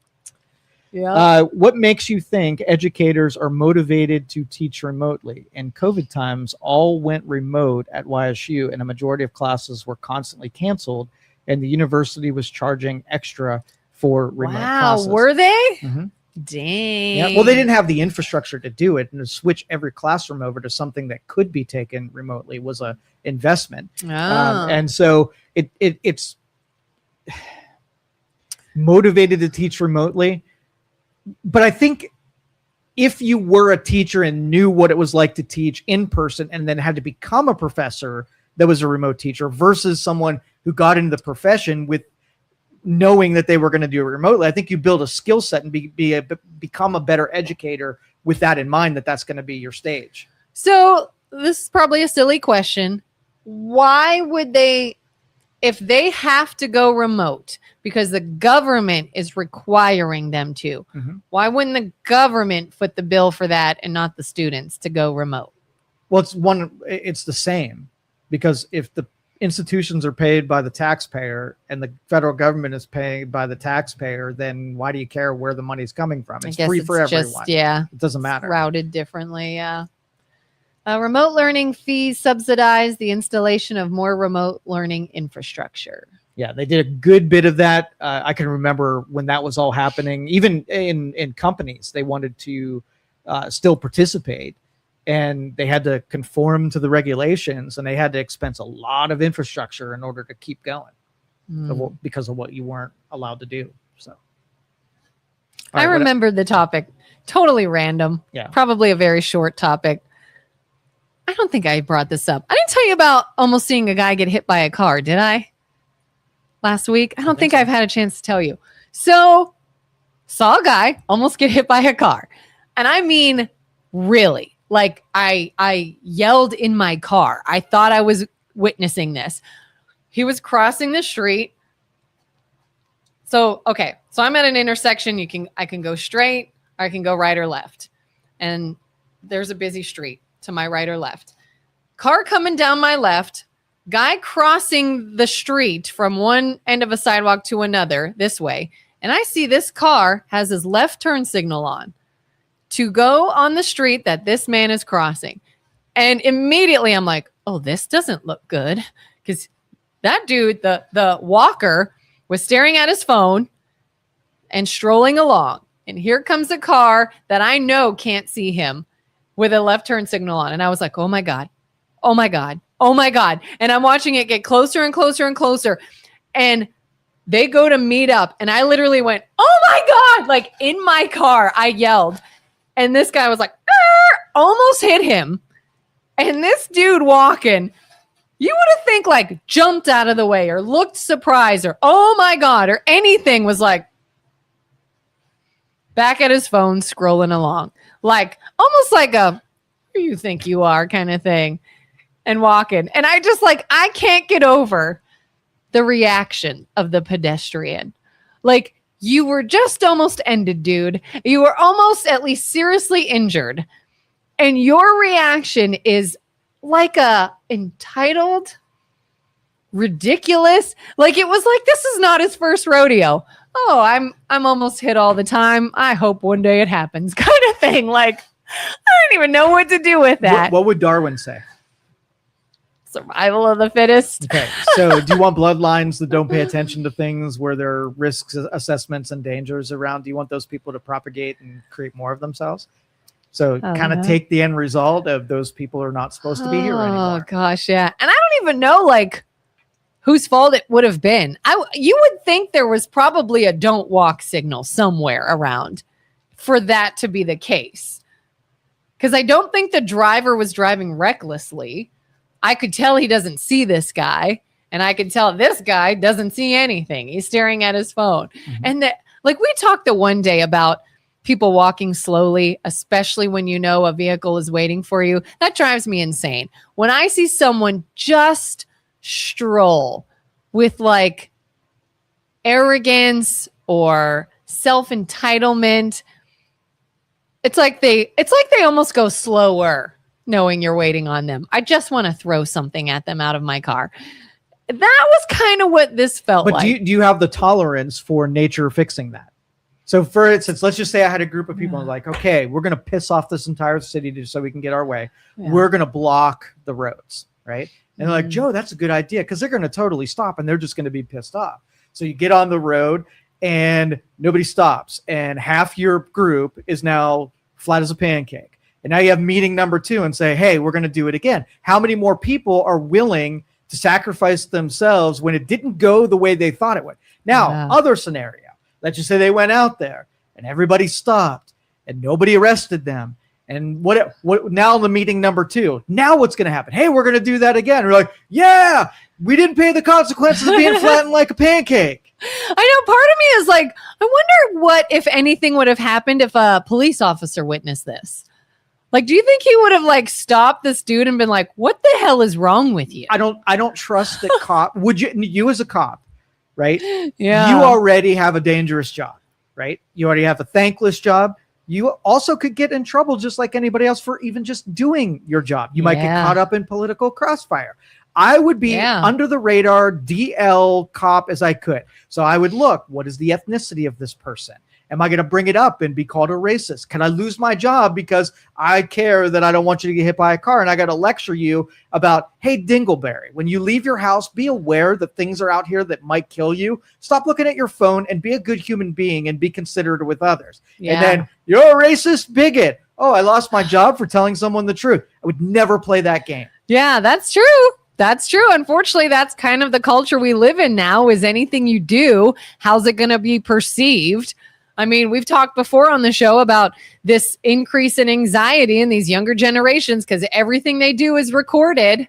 Yeah. What makes you think educators are motivated to teach remotely? In COVID times, all went remote at YSU, and a majority of classes were constantly canceled, and the university was charging extra for remote classes. Wow, were they? Mm-hmm. Dang. Yeah. Well, they didn't have the infrastructure to do it, and to switch every classroom over to something that could be taken remotely was a investment. Oh. And so it's motivated to teach remotely. But I think if you were a teacher and knew what it was like to teach in person and then had to become a professor that was a remote teacher versus someone who got into the profession with knowing that they were going to do it remotely, I think you build a skill set and become a better educator with that in mind, that's going to be your stage. So this is probably a silly question. Why would they, if they have to go remote because the government is requiring them to, why wouldn't the government foot the bill for that and not the students to go remote? Well, it's the same, because if the institutions are paid by the taxpayer and the federal government is paid by the taxpayer, then why do you care where the money's coming from? It's free for everyone. Yeah. It doesn't matter. Routed differently. Yeah. Remote learning fees subsidize the installation of more remote learning infrastructure. Yeah, they did a good bit of that. I can remember when that was all happening, even in companies, they wanted to still participate, and they had to conform to the regulations, and they had to expense a lot of infrastructure in order to keep going because of what you weren't allowed to do. So I remembered the topic. Totally random. Yeah. Probably a very short topic. I don't think I brought this up. I didn't tell you about almost seeing a guy get hit by a car, did I? Last week? I don't think I've had a chance to tell you. So, saw a guy almost get hit by a car. And I mean, really. Like, I yelled in my car. I thought I was witnessing this. He was crossing the street. So, okay. So I'm at an intersection. I can go straight, or I can go right or left. And there's a busy street to my right or left. Car coming down my left, guy crossing the street from one end of a sidewalk to another this way. And I see this car has his left turn signal on to go on the street that this man is crossing. And immediately I'm like, oh, this doesn't look good. Because that dude, the walker, was staring at his phone and strolling along. And here comes a car that I know can't see him with a left turn signal on. And I was like, oh my God, oh my God, oh my God. And I'm watching it get closer and closer and closer. And they go to meet up. And I literally went, oh my God, like in my car, I yelled. And this guy was like, almost hit him. And this dude walking, you would have think like jumped out of the way or looked surprised or, oh my God, or anything, was like back at his phone scrolling along. Like almost like a who you think you are kind of thing, and walking. And I just like, I can't get over the reaction of the pedestrian. Like, you were just almost ended, dude. You were almost at least seriously injured. And your reaction is like a entitled, ridiculous. Like, it was like, this is not his first rodeo. Oh, I'm almost hit all the time. I hope one day it happens, kind of thing. Like, I don't even know what to do with that. What would Darwin say? Survival of the fittest. Okay, so do you want bloodlines that don't pay attention to things where there are risks, assessments, and dangers around? Do you want those people to propagate and create more of themselves? So kind of take the end result of those people are not supposed to be here anymore. Oh gosh, yeah. And I don't even know like whose fault it would have been. You would think there was probably a don't walk signal somewhere around for that to be the case. Because I don't think the driver was driving recklessly. I could tell he doesn't see this guy, and I could tell this guy doesn't see anything. He's staring at his phone. Mm-hmm. And that, like, we talked the one day about people walking slowly, especially when you know a vehicle is waiting for you. That drives me insane. When I see someone just stroll with like arrogance or self-entitlement, it's like they almost go slower, knowing you're waiting on them. I just want to throw something at them out of my car. That was kind of what this felt like. But do you have the tolerance for nature fixing that? So for instance, let's just say I had a group of people like, okay, we're going to piss off this entire city so we can get our way. Yeah. We're going to block the roads, right? And they're like, Joe, that's a good idea, because they're going to totally stop and they're just going to be pissed off. So you get on the road and nobody stops, and half your group is now flat as a pancake. And now you have meeting number 2 and say, hey, we're going to do it again. How many more people are willing to sacrifice themselves when it didn't go the way they thought it would? Now, other scenario. Let's just say they went out there and everybody stopped and nobody arrested them. And what now in the meeting number 2, now what's going to happen? Hey, we're going to do that again. We're like, yeah, we didn't pay the consequences of being flattened like a pancake. I know. Part of me is like, I wonder what, if anything, would have happened if a police officer witnessed this. Like, do you think he would have like stopped this dude and been like, what the hell is wrong with you? I don't trust that cop. Would you as a cop, right? Yeah. You already have a dangerous job, right? You already have a thankless job. You also could get in trouble just like anybody else for even just doing your job. You might get caught up in political crossfire. I would be under the radar DL cop as I could. So I would look, what is the ethnicity of this person? Am I going to bring it up and be called a racist? Can I lose my job because I care that I don't want you to get hit by a car? And I got to lecture you about, hey, Dingleberry, when you leave your house, be aware that things are out here that might kill you. Stop looking at your phone and be a good human being and be considerate with others. Yeah. And then you're a racist bigot. Oh, I lost my job for telling someone the truth. I would never play that game. Yeah, that's true. That's true. Unfortunately, that's kind of the culture we live in now. Is anything you do, how's it going to be perceived? I mean, we've talked before on the show about this increase in anxiety in these younger generations because everything they do is recorded.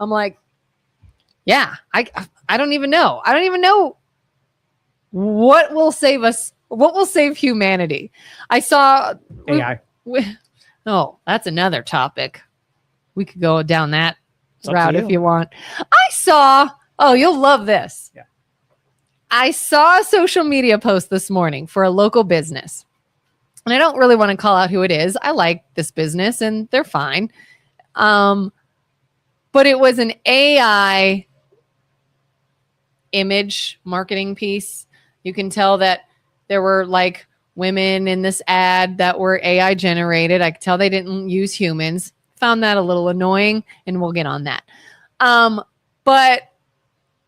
I'm like, yeah, I don't even know. I don't even know what will save us, what will save humanity. I saw AI. Oh, that's another topic. We could go down that It's up route to if you. you want. I saw, oh, you'll love this. Yeah. I saw a social media post this morning for a local business. And I don't really want to call out who it is. I like this business and they're fine. But it was an AI image marketing piece. You can tell that there were like women in this ad that were AI generated. I could tell they didn't use humans. Found that a little annoying, and we'll get on that. But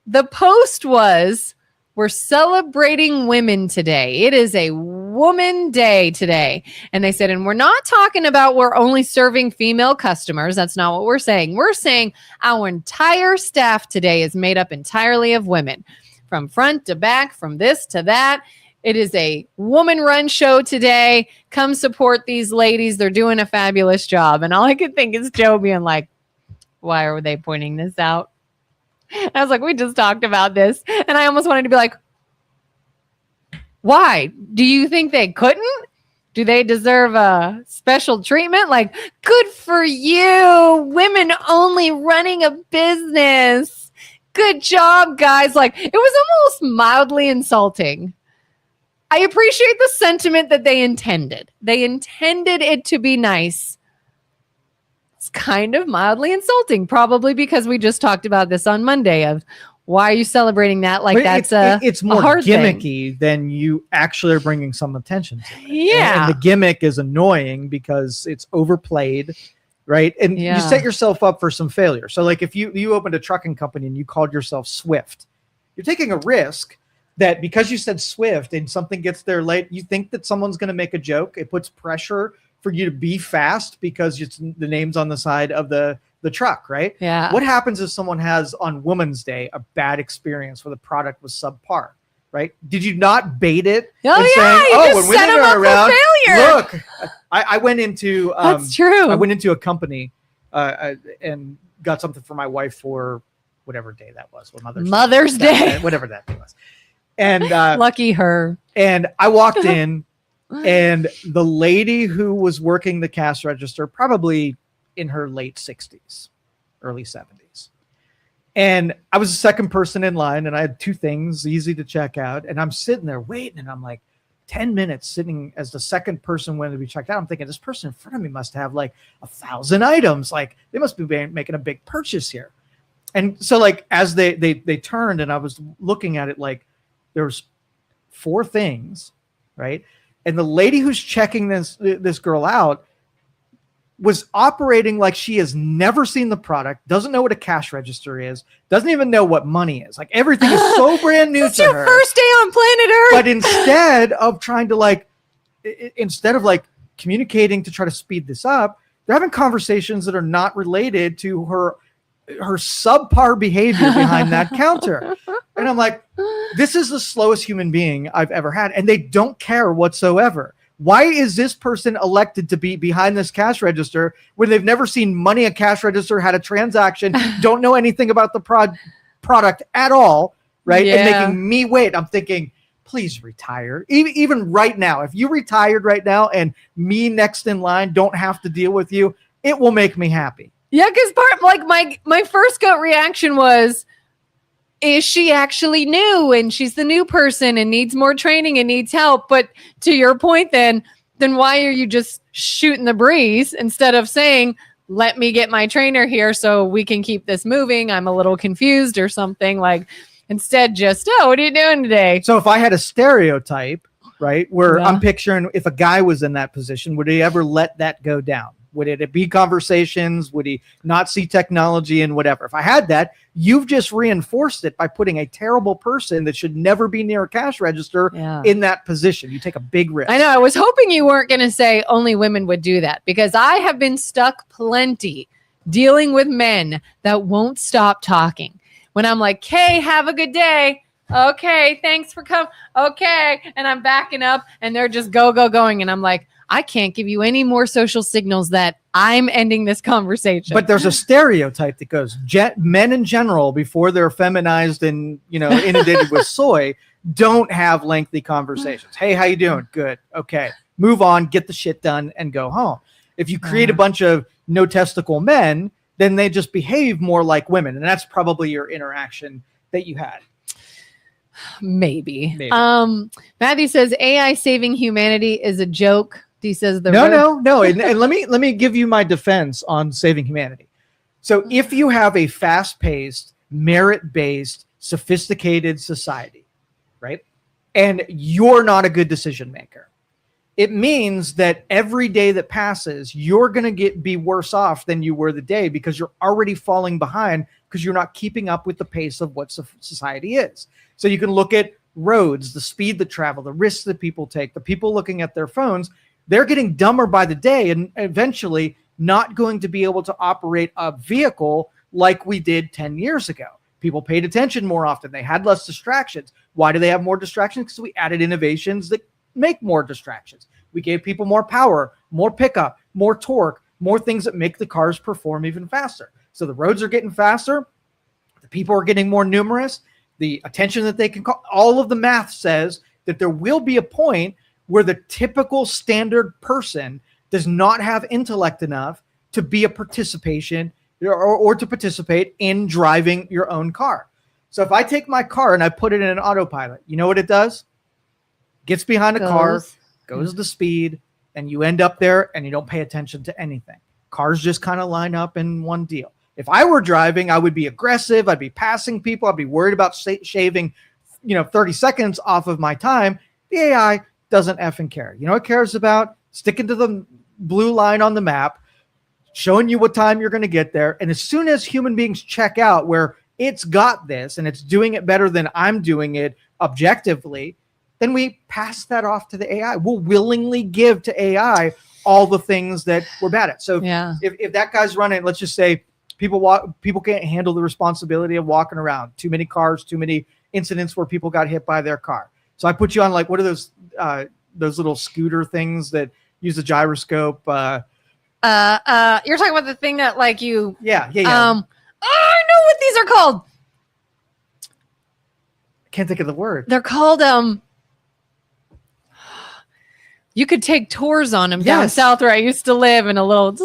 the post was, we're celebrating women today. It is a woman day today. And they said, and we're not talking about we're only serving female customers. That's not what we're saying. We're saying our entire staff today is made up entirely of women, from front to back, from this to that. It is a woman-run show today. Come support these ladies. They're doing a fabulous job. And all I could think is Joe being like, why are they pointing this out? I was like, we just talked about this. And I almost wanted to be like, why? Do you think they couldn't? Do they deserve a special treatment? Like, good for you. Women only running a business. Good job, guys. Like, it was almost mildly insulting. I appreciate the sentiment that they intended. They intended it to be nice. It's kind of mildly insulting, probably because we just talked about this on Monday of why are you celebrating that? Like, But that's it's more a hard gimmicky than you actually are bringing some attention to it. Yeah. And the gimmick is annoying because it's overplayed, right? And Yeah. you set yourself up for some failure. So like if you opened a trucking company and you called yourself Swift, you're taking a risk that because you said Swift and something gets there late, you think that someone's going to make a joke. It puts pressure for you to be fast because it's the name's on the side of the truck, right? Yeah. What happens if someone has on Women's Day a bad experience where the product was subpar, right? Did you not bait it? Oh, and yeah. saying, You when just set women them are up around, for failure. look, I went into That's true. I went into a company and got something for my wife for whatever day that was. Well, Mother's Day. Whatever that day was. And Lucky her. and I walked in, and the lady who was working the cash register, probably in her late 60s, early 70s. And I was the second person in line, and I had two things easy to check out. And I'm sitting there waiting, and I'm like 10 minutes sitting as the second person when to be checked out. I'm thinking, this person in front of me must have like 1,000 items. Like they must be making a big purchase here. And so like as they turned, and I was looking at it, like there's 4 things, right? And the lady who's checking this girl out was operating like she has never seen the product, doesn't know what a cash register is, doesn't even know what money is. Like everything is so brand new to her. First day on planet Earth. But instead of trying to instead of communicating to try to speed this up, they're having conversations that are not related to her subpar behavior behind that counter. And I'm like, this is the slowest human being I've ever had. And they don't care whatsoever. Why is this person elected to be behind this cash register when they've never seen money a cash register, had a transaction, don't know anything about the product at all, right? Yeah. And making me wait. I'm thinking, please retire. Even right now, if you retired right now and me next in line don't have to deal with you, it will make me happy. Yeah, because my first gut reaction was, is she actually new and she's the new person and needs more training and needs help? But to your point, then why are you just shooting the breeze instead of saying, let me get my trainer here so we can keep this moving? I'm a little confused or something. Instead, just, what are you doing today? So if I had a stereotype, right, where Yeah. I'm picturing if a guy was in that position, would he ever let that go down? Would it be conversations? Would he not see technology and whatever? If I had that, you've just reinforced it by putting a terrible person that should never be near a cash register in that position. You take a big risk. I know. I was hoping you weren't going to say only women would do that, because I have been stuck plenty dealing with men that won't stop talking. When I'm like, hey, have a good day. Okay, thanks for coming. Okay. And I'm backing up and they're just going. And I'm like, I can't give you any more social signals that I'm ending this conversation. But there's a stereotype that goes, men in general, before they're feminized and, inundated with soy, don't have lengthy conversations. Hey, how you doing? Good. Okay. Move on, get the shit done, and go home. If you create a bunch of no testicle men, then they just behave more like women. And that's probably your interaction that you had. Maybe. Matthew says AI saving humanity is a joke. He says no. And let me give you my defense on saving humanity. So if you have a fast-paced, merit-based, sophisticated society, right, and you're not a good decision maker, it means that every day that passes, you're going to be worse off than you were the day because you're already falling behind because you're not keeping up with the pace of what society is. So you can look at roads, the speed that travel, the risks that people take, the people looking at their phones. They're getting dumber by the day and eventually not going to be able to operate a vehicle like we did 10 years ago. People paid attention more often. They had less distractions. Why do they have more distractions? Because we added innovations that make more distractions. We gave people more power, more pickup, more torque, more things that make the cars perform even faster. So the roads are getting faster. The people are getting more numerous. The attention that they can call, all of the math says that there will be a point where the typical standard person does not have intellect enough to be a participation or to participate in driving your own car. So if I take my car and I put it in an autopilot, you know what it does? Gets behind a car, goes the speed, and you end up there and you don't pay attention to anything. Cars just kind of line up in one deal. If I were driving, I would be aggressive. I'd be passing people. I'd be worried about shaving, 30 seconds off of my time. The AI doesn't effing care. You know what it cares about? Sticking to the blue line on the map, showing you what time you're going to get there. And as soon as human beings check out where it's got this and it's doing it better than I'm doing it objectively, then we pass that off to the AI. We'll willingly give to AI all the things that we're bad at. So if that guy's running, let's just say people can't handle the responsibility of walking around. Too many cars, too many incidents where people got hit by their car. So I put you on what are those little scooter things that use a gyroscope? You're talking about the thing that you. Yeah. I know what these are called. I can't think of the word. They're called you could take tours on them down south where I used to live in a little.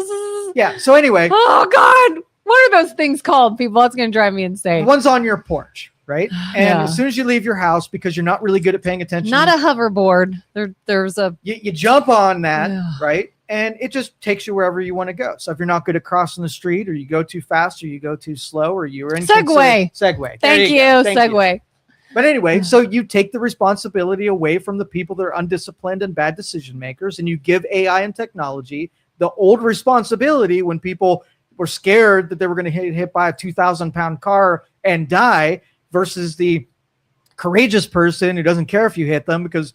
Yeah. So anyway. Oh God, what are those things called, people? That's going to drive me insane. The one's on your porch, right? And as soon as you leave your house, because you're not really good at paying attention. Not a hoverboard. There's a. You jump on that, right? And it just takes you wherever you want to go. So if you're not good at crossing the street, or you go too fast, or you go too slow, or you're in Segway. Thank you, Segway. But anyway, so you take the responsibility away from the people that are undisciplined and bad decision makers, and you give AI and technology the old responsibility when people were scared that they were going to get hit by a 2,000-pound car and die, versus the courageous person who doesn't care if you hit them because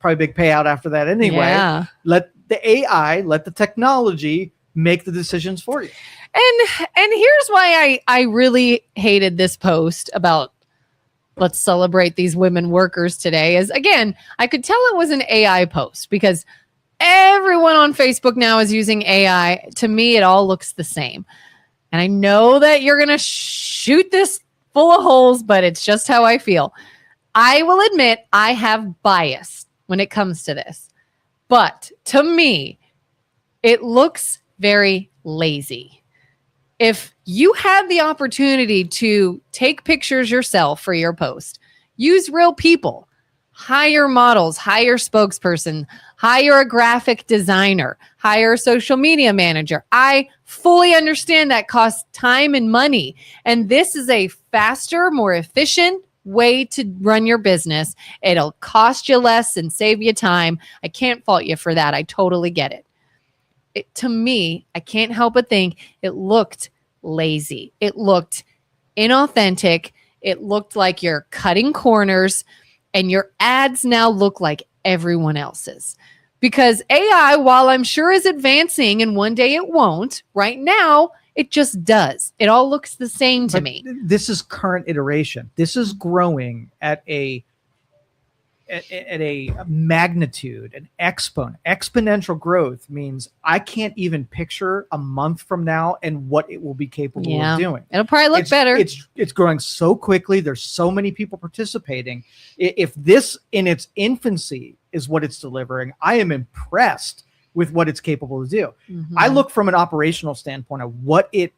probably a big payout after that anyway. Yeah. Let the AI, let the technology make the decisions for you. And here's why I really hated this post about let's celebrate these women workers today is, again, I could tell it was an AI post because everyone on Facebook now is using AI. To me, it all looks the same. And I know that you're going to shoot this full of holes, but it's just how I feel. I will admit I have bias when it comes to this. But to me, it looks very lazy. If you had the opportunity to take pictures yourself for your post, use real people, hire models, hire spokesperson, hire a graphic designer, hire a social media manager. I fully understand that costs time and money. And this is a faster, more efficient way to run your business. It'll cost you less and save you time. I can't fault you for that. I totally get it. To me, I can't help but think it looked lazy. It looked inauthentic. It looked like you're cutting corners, and your ads now look like everyone else's. Because AI, while I'm sure is advancing and one day it won't, right now It just does. It all looks the same to But me. this is current iteration. This is growing at a magnitude, an exponential growth means I can't even picture a month from now and what it will be capable of doing. It'll probably look better. It's growing so quickly. There's so many people participating. If this in its infancy is what it's delivering, I am impressed with what it's capable to do. I look from an operational standpoint of what it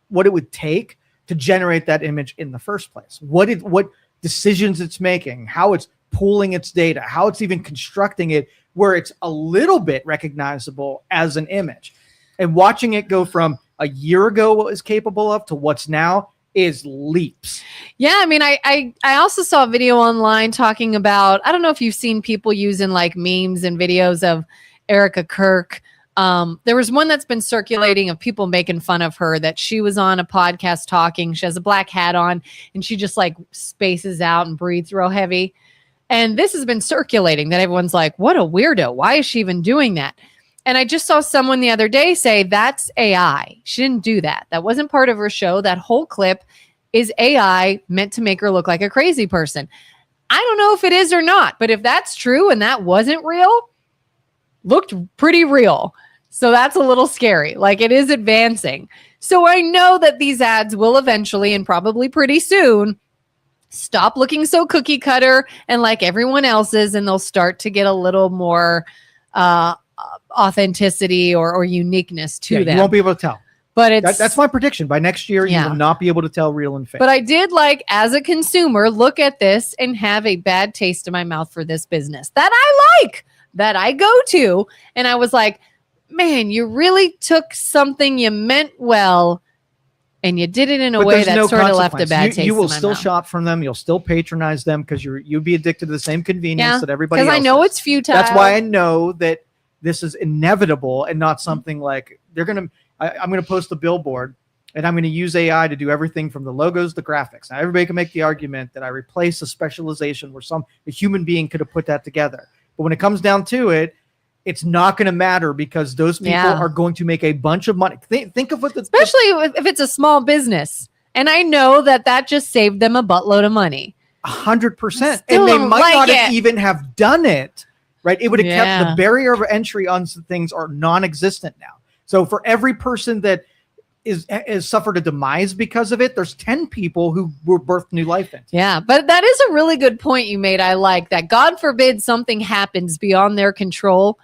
would take to generate that image in the first place. What decisions it's making, how it's pooling its data, how it's even constructing it where it's a little bit recognizable as an image. And watching it go from a year ago what it's capable of to what's now is leaps. Yeah, I mean, I also saw a video online talking about, I don't know if you've seen people using like memes and videos of Erica Kirk. There was one that's been circulating of people making fun of her, that she was on a podcast talking. She has a black hat on and she just like spaces out and breathes real heavy. And this has been circulating that everyone's like, what a weirdo. Why is she even doing that? And I just saw someone the other day say that's AI. She didn't do that. That wasn't part of her show. That whole clip is AI meant to make her look like a crazy person. I don't know if it is or not, but if that's true and that wasn't real, looked pretty real. So that's a little scary. Like, it is advancing. So I know that these ads will eventually, and probably pretty soon, stop looking so cookie cutter and like everyone else's, and they'll start to get a little more authenticity or uniqueness to them. You won't be able to tell. But that's my prediction. By next year, you will not be able to tell real and fake. But I did, like, as a consumer, look at this and have a bad taste in my mouth for this business that I like, that I go to. And I was like, man, you really took something you meant well and you did it in a way that sort of left a bad taste in my mouth. You will still shop from them. You'll still patronize them because you'd be addicted to the same convenience that everybody else is. Because I know it's futile. That's why I know that this is inevitable and not something like I'm going to post a billboard and I'm going to use AI to do everything from the logos to graphics. Now, everybody can make the argument that I replace a specialization where a human being could have put that together. But when it comes down to it, it's not going to matter because those people are going to make a bunch of money. Think of what especially if it's a small business. And I know that just saved them a buttload of money. 100%. And they might not even have done it, right? It would have kept the barrier of entry on some things are non-existent now. So for every person that has suffered a demise because of it, there's 10 people who were birthed new life into. Yeah, but that is a really good point you made. I like that. God forbid something happens beyond their control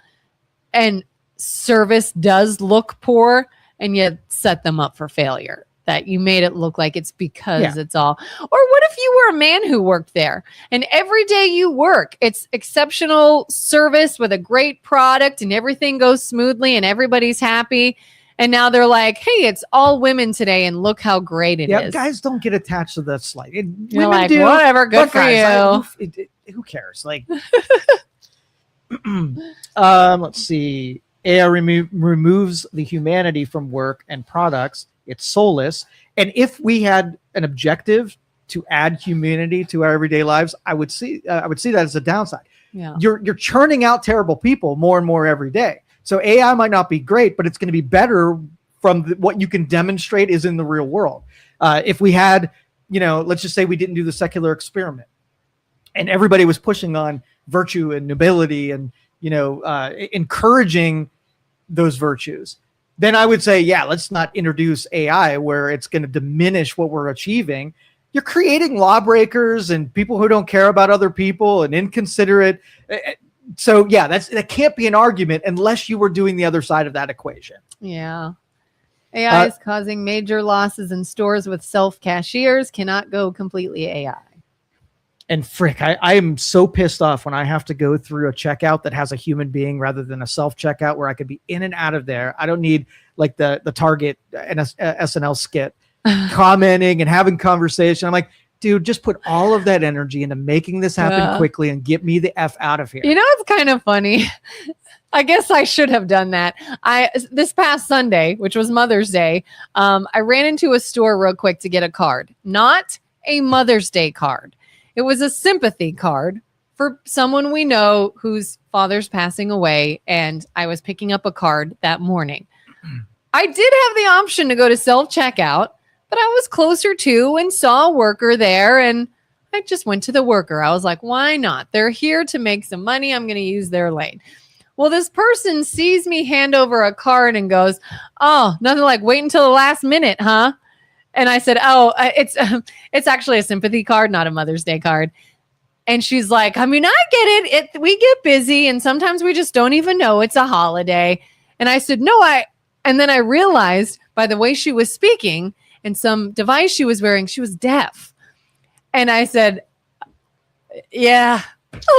and service does look poor and you set them up for failure. That you made it look like it's because it's all. Or what if you were a man who worked there and every day you work, it's exceptional service with a great product and everything goes smoothly and everybody's happy. And now they're like, hey, it's all women today and look how great it is. Guys don't get attached to that slight. You're like, do. Whatever, good for you. Who cares? Like, let's see. AI removes the humanity from work and products. It's soulless. And if we had an objective to add humanity to our everyday lives, I would see that as a downside. Yeah. You're churning out terrible people more and more every day. So AI might not be great, but it's going to be better from what you can demonstrate is in the real world. If we had, let's just say we didn't do the secular experiment and everybody was pushing on virtue and nobility and, encouraging those virtues, then I would say, let's not introduce AI where it's going to diminish what we're achieving. You're creating lawbreakers and people who don't care about other people and inconsiderate. So that can't be an argument unless you were doing the other side of that equation. Yeah. AI is causing major losses in stores with self-cashiers, cannot go completely AI. And frick, I am so pissed off when I have to go through a checkout that has a human being rather than a self-checkout where I could be in and out of there. I don't need like the Target and SNL skit commenting and having conversation. I'm like, dude, just put all of that energy into making this happen quickly and get me the F out of here. It's kind of funny. I guess I should have done that. This past Sunday, which was Mother's Day, I ran into a store real quick to get a card. Not a Mother's Day card. It was a sympathy card for someone we know whose father's passing away. And I was picking up a card that morning. I did have the option to go to self-checkout, but I was closer to and saw a worker there, and I just went to the worker. I was like, why not? They're here to make some money. I'm going to use their lane. Well, this person sees me hand over a card and goes, oh, nothing like wait until the last minute, huh? And I said, oh, it's actually a sympathy card, not a Mother's Day card. And she's like, I mean, I get it. We get busy and sometimes we just don't even know it's a holiday. And I said, no, and then I realized by the way she was speaking and some device she was wearing, she was deaf. And I said, yeah.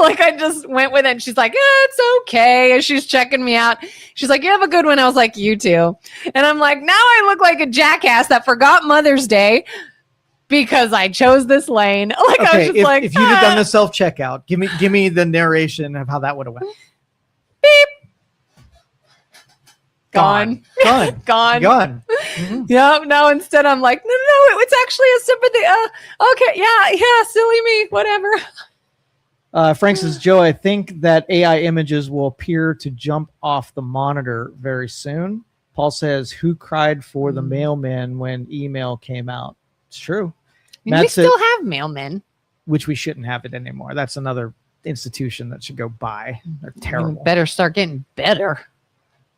Like I just went with it. And she's like, it's okay. And she's checking me out. She's like, you have a good one. I was like, you too. And I'm like, now I look like a jackass that forgot Mother's Day because I chose this lane. Like Okay, I was just like, if you'd have done the self-checkout, give me the narration of how that would have went. beep. Gone. Gone. Gone. Mhm. Yeah. No, instead I'm like, no, it's actually a sympathy. Okay. Yeah. Silly me. Whatever. Frank says, Joe, I think that AI images will appear to jump off the monitor very soon. Paul says, who cried for the mailman when email came out? It's true. And we still have mailmen. Which we shouldn't have it anymore. That's another institution that should go by. They're terrible. Better start getting better.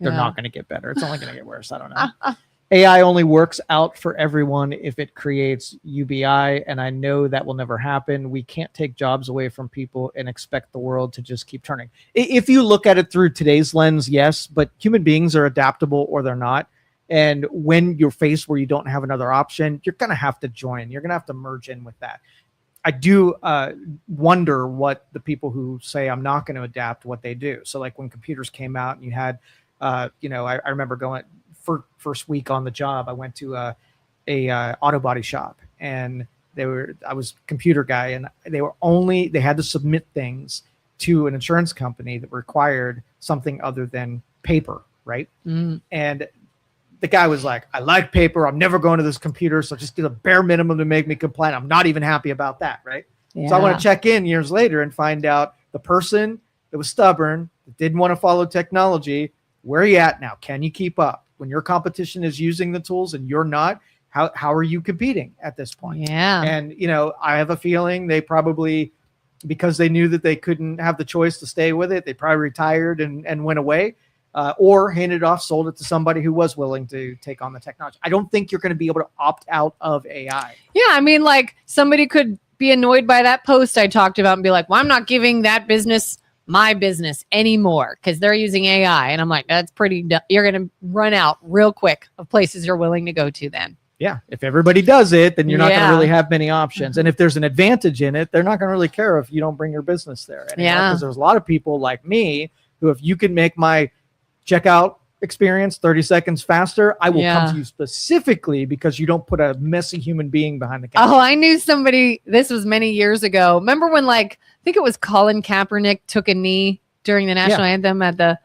They're not going to get better. It's only going to get worse. I don't know. AI only works out for everyone if it creates UBI, and I know that will never happen. We can't take jobs away from people and expect the world to just keep turning. If you look at it through today's lens, yes, but human beings are adaptable or they're not. And when you're faced where you don't have another option, you're going to have to join. You're going to have to merge in with that. I do wonder what the people who say I'm not going to adapt, what they do. So like when computers came out and you had, I remember going first week on the job, I went to a auto body shop and I was computer guy and they had to submit things to an insurance company that required something other than paper. Right. And the guy was like, I like paper. I'm never going to this computer. So just do the bare minimum to make me compliant. I'm not even happy about that. Right. Yeah. So I want to check in years later and find out the person that was stubborn, that didn't want to follow technology. Where are you at now? Can you keep up? When your competition is using the tools and you're not, how are you competing at this point? Yeah. And, I have a feeling they probably, because they knew that they couldn't have the choice to stay with it, they probably retired and went away or handed it off, sold it to somebody who was willing to take on the technology. I don't think you're going to be able to opt out of AI. Yeah. I mean, like somebody could be annoyed by that post I talked about and be like, well, I'm not giving that business my business anymore because they're using AI. And I'm like, that's you're going to run out real quick of places you're willing to go to then. Yeah. If everybody does it, then you're not going to really have many options. And if there's an advantage in it, they're not going to really care if you don't bring your business there anymore. Yeah. Because there's a lot of people like me who, if you can make my checkout experience 30 seconds faster, I will come to you specifically because you don't put a messy human being behind the counter. Oh, I knew somebody, this was many years ago. Remember when I think it was Colin Kaepernick took a knee during the national anthem at I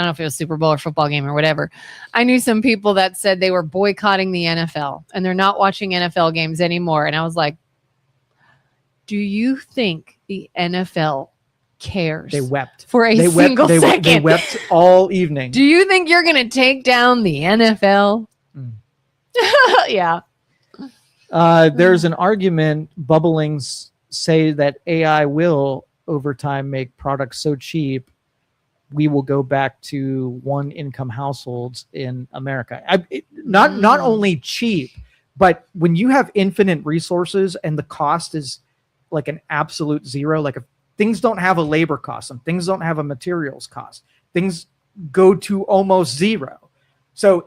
don't know if it was Super Bowl or football game or whatever. I knew some people that said they were boycotting the NFL and they're not watching NFL games anymore. And I was like, do you think the NFL cares? They wept for a single second. They wept all evening. Do you think you're going to take down the NFL? Yeah. There's an argument, bubblings say that AI will over time make products so cheap we will go back to one income households in America. Not only cheap, but when you have infinite resources and the cost is like an absolute zero, like if things don't have a labor cost and things don't have a materials cost, things go to almost zero. So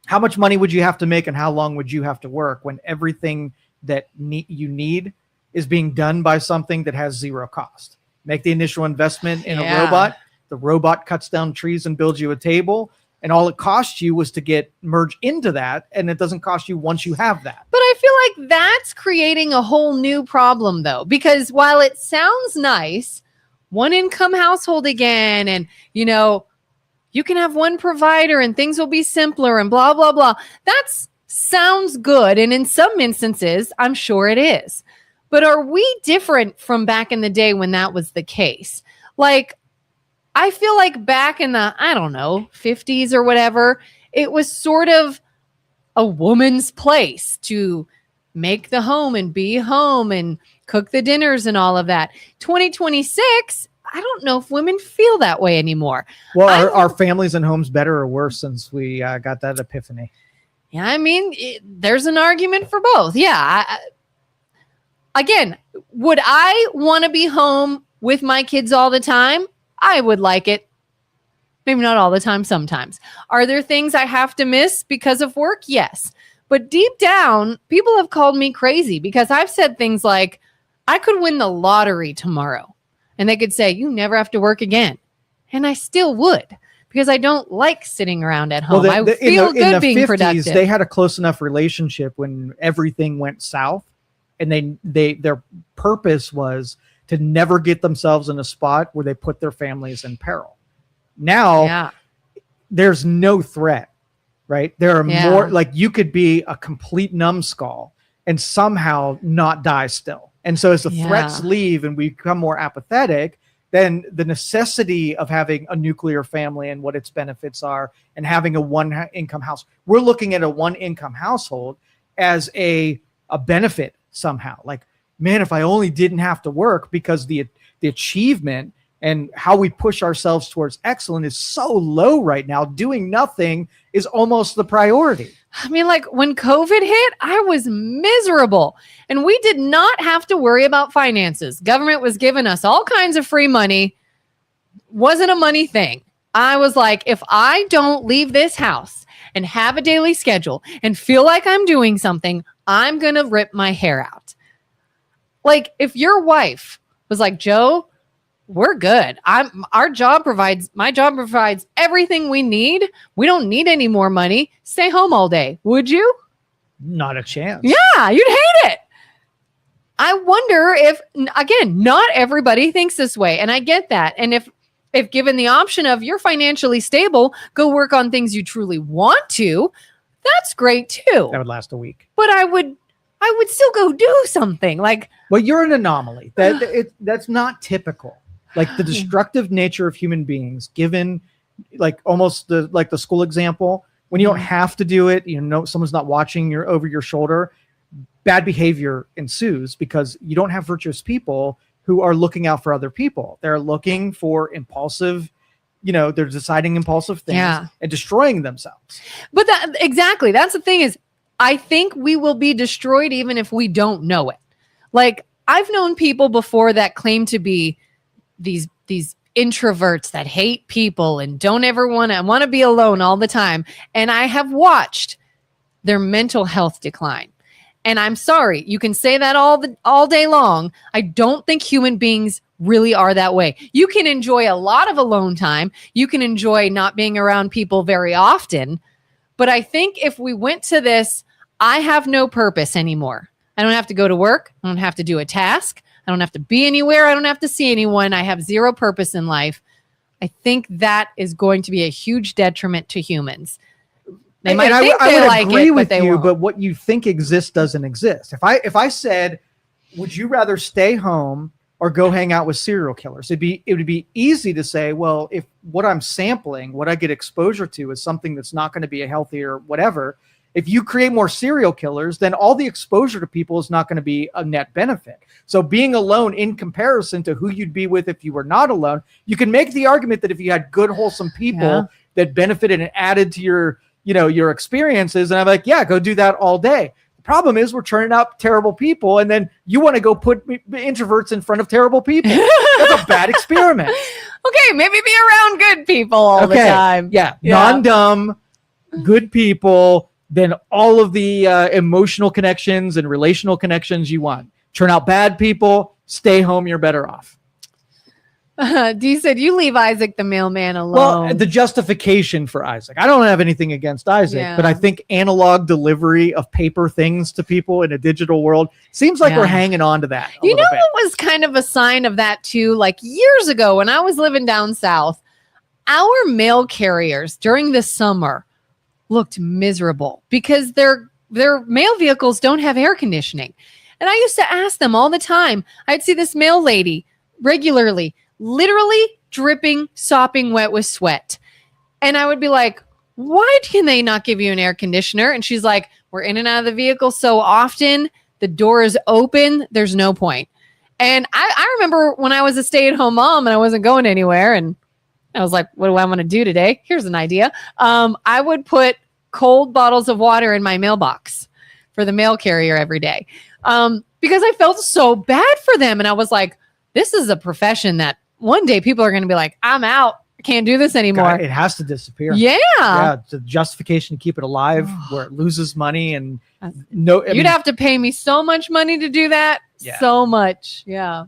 how much money would you have to make and how long would you have to work when everything that you need is being done by something that has zero cost? Make the initial investment in a robot. The robot cuts down trees and builds you a table. And all it costs you was to get merged into that. And it doesn't cost you once you have that. But I feel like that's creating a whole new problem, though, because while it sounds nice, one income household again, and, you can have one provider and things will be simpler and blah, blah, blah. That sounds good. And in some instances, I'm sure it is. But are we different from back in the day when that was the case? Like, I feel like back in the, I don't know, 50s or whatever, it was sort of a woman's place to make the home and be home and cook the dinners and all of that. 2026, I don't know if women feel that way anymore. Well, are families and homes better or worse since we got that epiphany? Yeah, I mean, there's an argument for both. Yeah. Again, would I want to be home with my kids all the time? I would like it. Maybe not all the time, sometimes. Are there things I have to miss because of work? Yes. But deep down, people have called me crazy because I've said things like, I could win the lottery tomorrow. And they could say, you never have to work again. And I still would because I don't like sitting around at home. I feel good being 50s, productive. They had a close enough relationship when everything went south. And their purpose was to never get themselves in a spot where they put their families in peril. Now, there's no threat, right? There are more, like you could be a complete numbskull and somehow not die still. And so as the threats leave and we become more apathetic, then the necessity of having a nuclear family and what its benefits are and having a one income house. We're looking at a one income household as a benefit somehow. Like, man, if I only didn't have to work, because the achievement and how we push ourselves towards excellence is so low right now. Doing nothing is almost the priority. I mean, like when COVID hit, I was miserable and we did not have to worry about finances. Government was giving us all kinds of free money. Wasn't a money thing. I was like, if I don't leave this house and have a daily schedule and feel like I'm doing something, I'm going to rip my hair out. Like if your wife was like, Joe, we're good. My job provides everything we need. We don't need any more money. Stay home all day. Would you? Not a chance. Yeah, you'd hate it. I wonder if, again, not everybody thinks this way. And I get that. And if given the option of you're financially stable, go work on things you truly want to, that's great too. That would last a week. But I would still go do something like. Well, you're an anomaly. That's not typical. Like the destructive nature of human beings, given like almost the school example, when you don't have to do it, someone's not watching over your shoulder, bad behavior ensues because you don't have virtuous people who are looking out for other people. They're looking for impulsive, they're deciding impulsive things and destroying themselves. But exactly. That's the thing is, I think we will be destroyed even if we don't know it. Like I've known people before that claim to be these introverts that hate people and don't ever want to be alone all the time. And I have watched their mental health decline. And I'm sorry, you can say that all day long. I don't think human beings really are that way. You can enjoy a lot of alone time. You can enjoy not being around people very often. But I think if we went to this, I have no purpose anymore. I don't have to go to work. I don't have to do a task. I don't have to be anywhere. I don't have to see anyone. I have zero purpose in life. I think that is going to be a huge detriment to humans. They might think they like it, but they won't. But what you think exists doesn't exist. If I said, would you rather stay home or go hang out with serial killers? It would be easy to say, well, if what I'm sampling, what I get exposure to is something that's not going to be a healthier whatever. If you create more serial killers, then all the exposure to people is not going to be a net benefit. So being alone in comparison to who you'd be with if you were not alone, you can make the argument that if you had good, wholesome people that benefited and added to your experiences, and I'm like, yeah, go do that all day. The problem is we're turning out terrible people, and then you want to go put introverts in front of terrible people. That's a bad experiment. Okay, maybe be around good people all the time. Yeah, non-dumb, good people. Then all of the emotional connections and relational connections you want. Turn out bad people, stay home, you're better off. Dee said, you leave Isaac the mailman alone. Well, the justification for Isaac. I don't have anything against Isaac, but I think analog delivery of paper things to people in a digital world seems like we're hanging on to that. You know what was kind of a sign of that too? Like years ago when I was living down south, our mail carriers during the summer looked miserable because their mail vehicles don't have air conditioning. And I used to ask them all the time. I'd see this mail lady regularly, literally dripping, sopping wet with sweat. And I would be like, why can they not give you an air conditioner? And she's like, we're in and out of the vehicle so often. The door is open. There's no point. And I remember when I was a stay-at-home mom and I wasn't going anywhere and I was like, what do I want to do today? Here's an idea. I would put cold bottles of water in my mailbox for the mail carrier every day because I felt so bad for them. And I was like, this is a profession that one day people are going to be like, I'm out. I can't do this anymore. It has to disappear. Yeah. It's a justification to keep it alive where it loses money and you'd have to pay me so much money to do that. Yeah. So much. Yeah.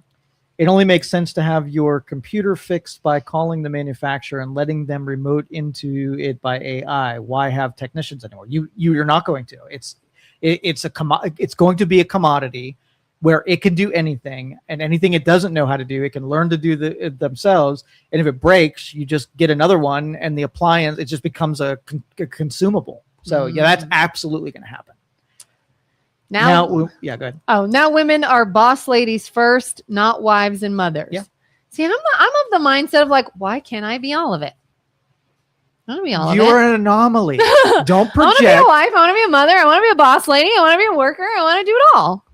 It only makes sense to have your computer fixed by calling the manufacturer and letting them remote into it by AI. Why have technicians anymore? You're not going to. It's going to be a commodity where it can do anything, and anything it doesn't know how to do, it can learn to do it themselves. And if it breaks, you just get another one, and the appliance, it just becomes a consumable. So yeah, that's absolutely going to happen. Now, yeah, go ahead. Oh, now women are boss ladies first, not wives and mothers. Yeah. See, I'm of the mindset of like, why can't I be all of it? I want to be all of it. You're an anomaly. Don't project. I want to be a wife. I want to be a mother. I want to be a boss lady. I want to be a worker. I want to do it all.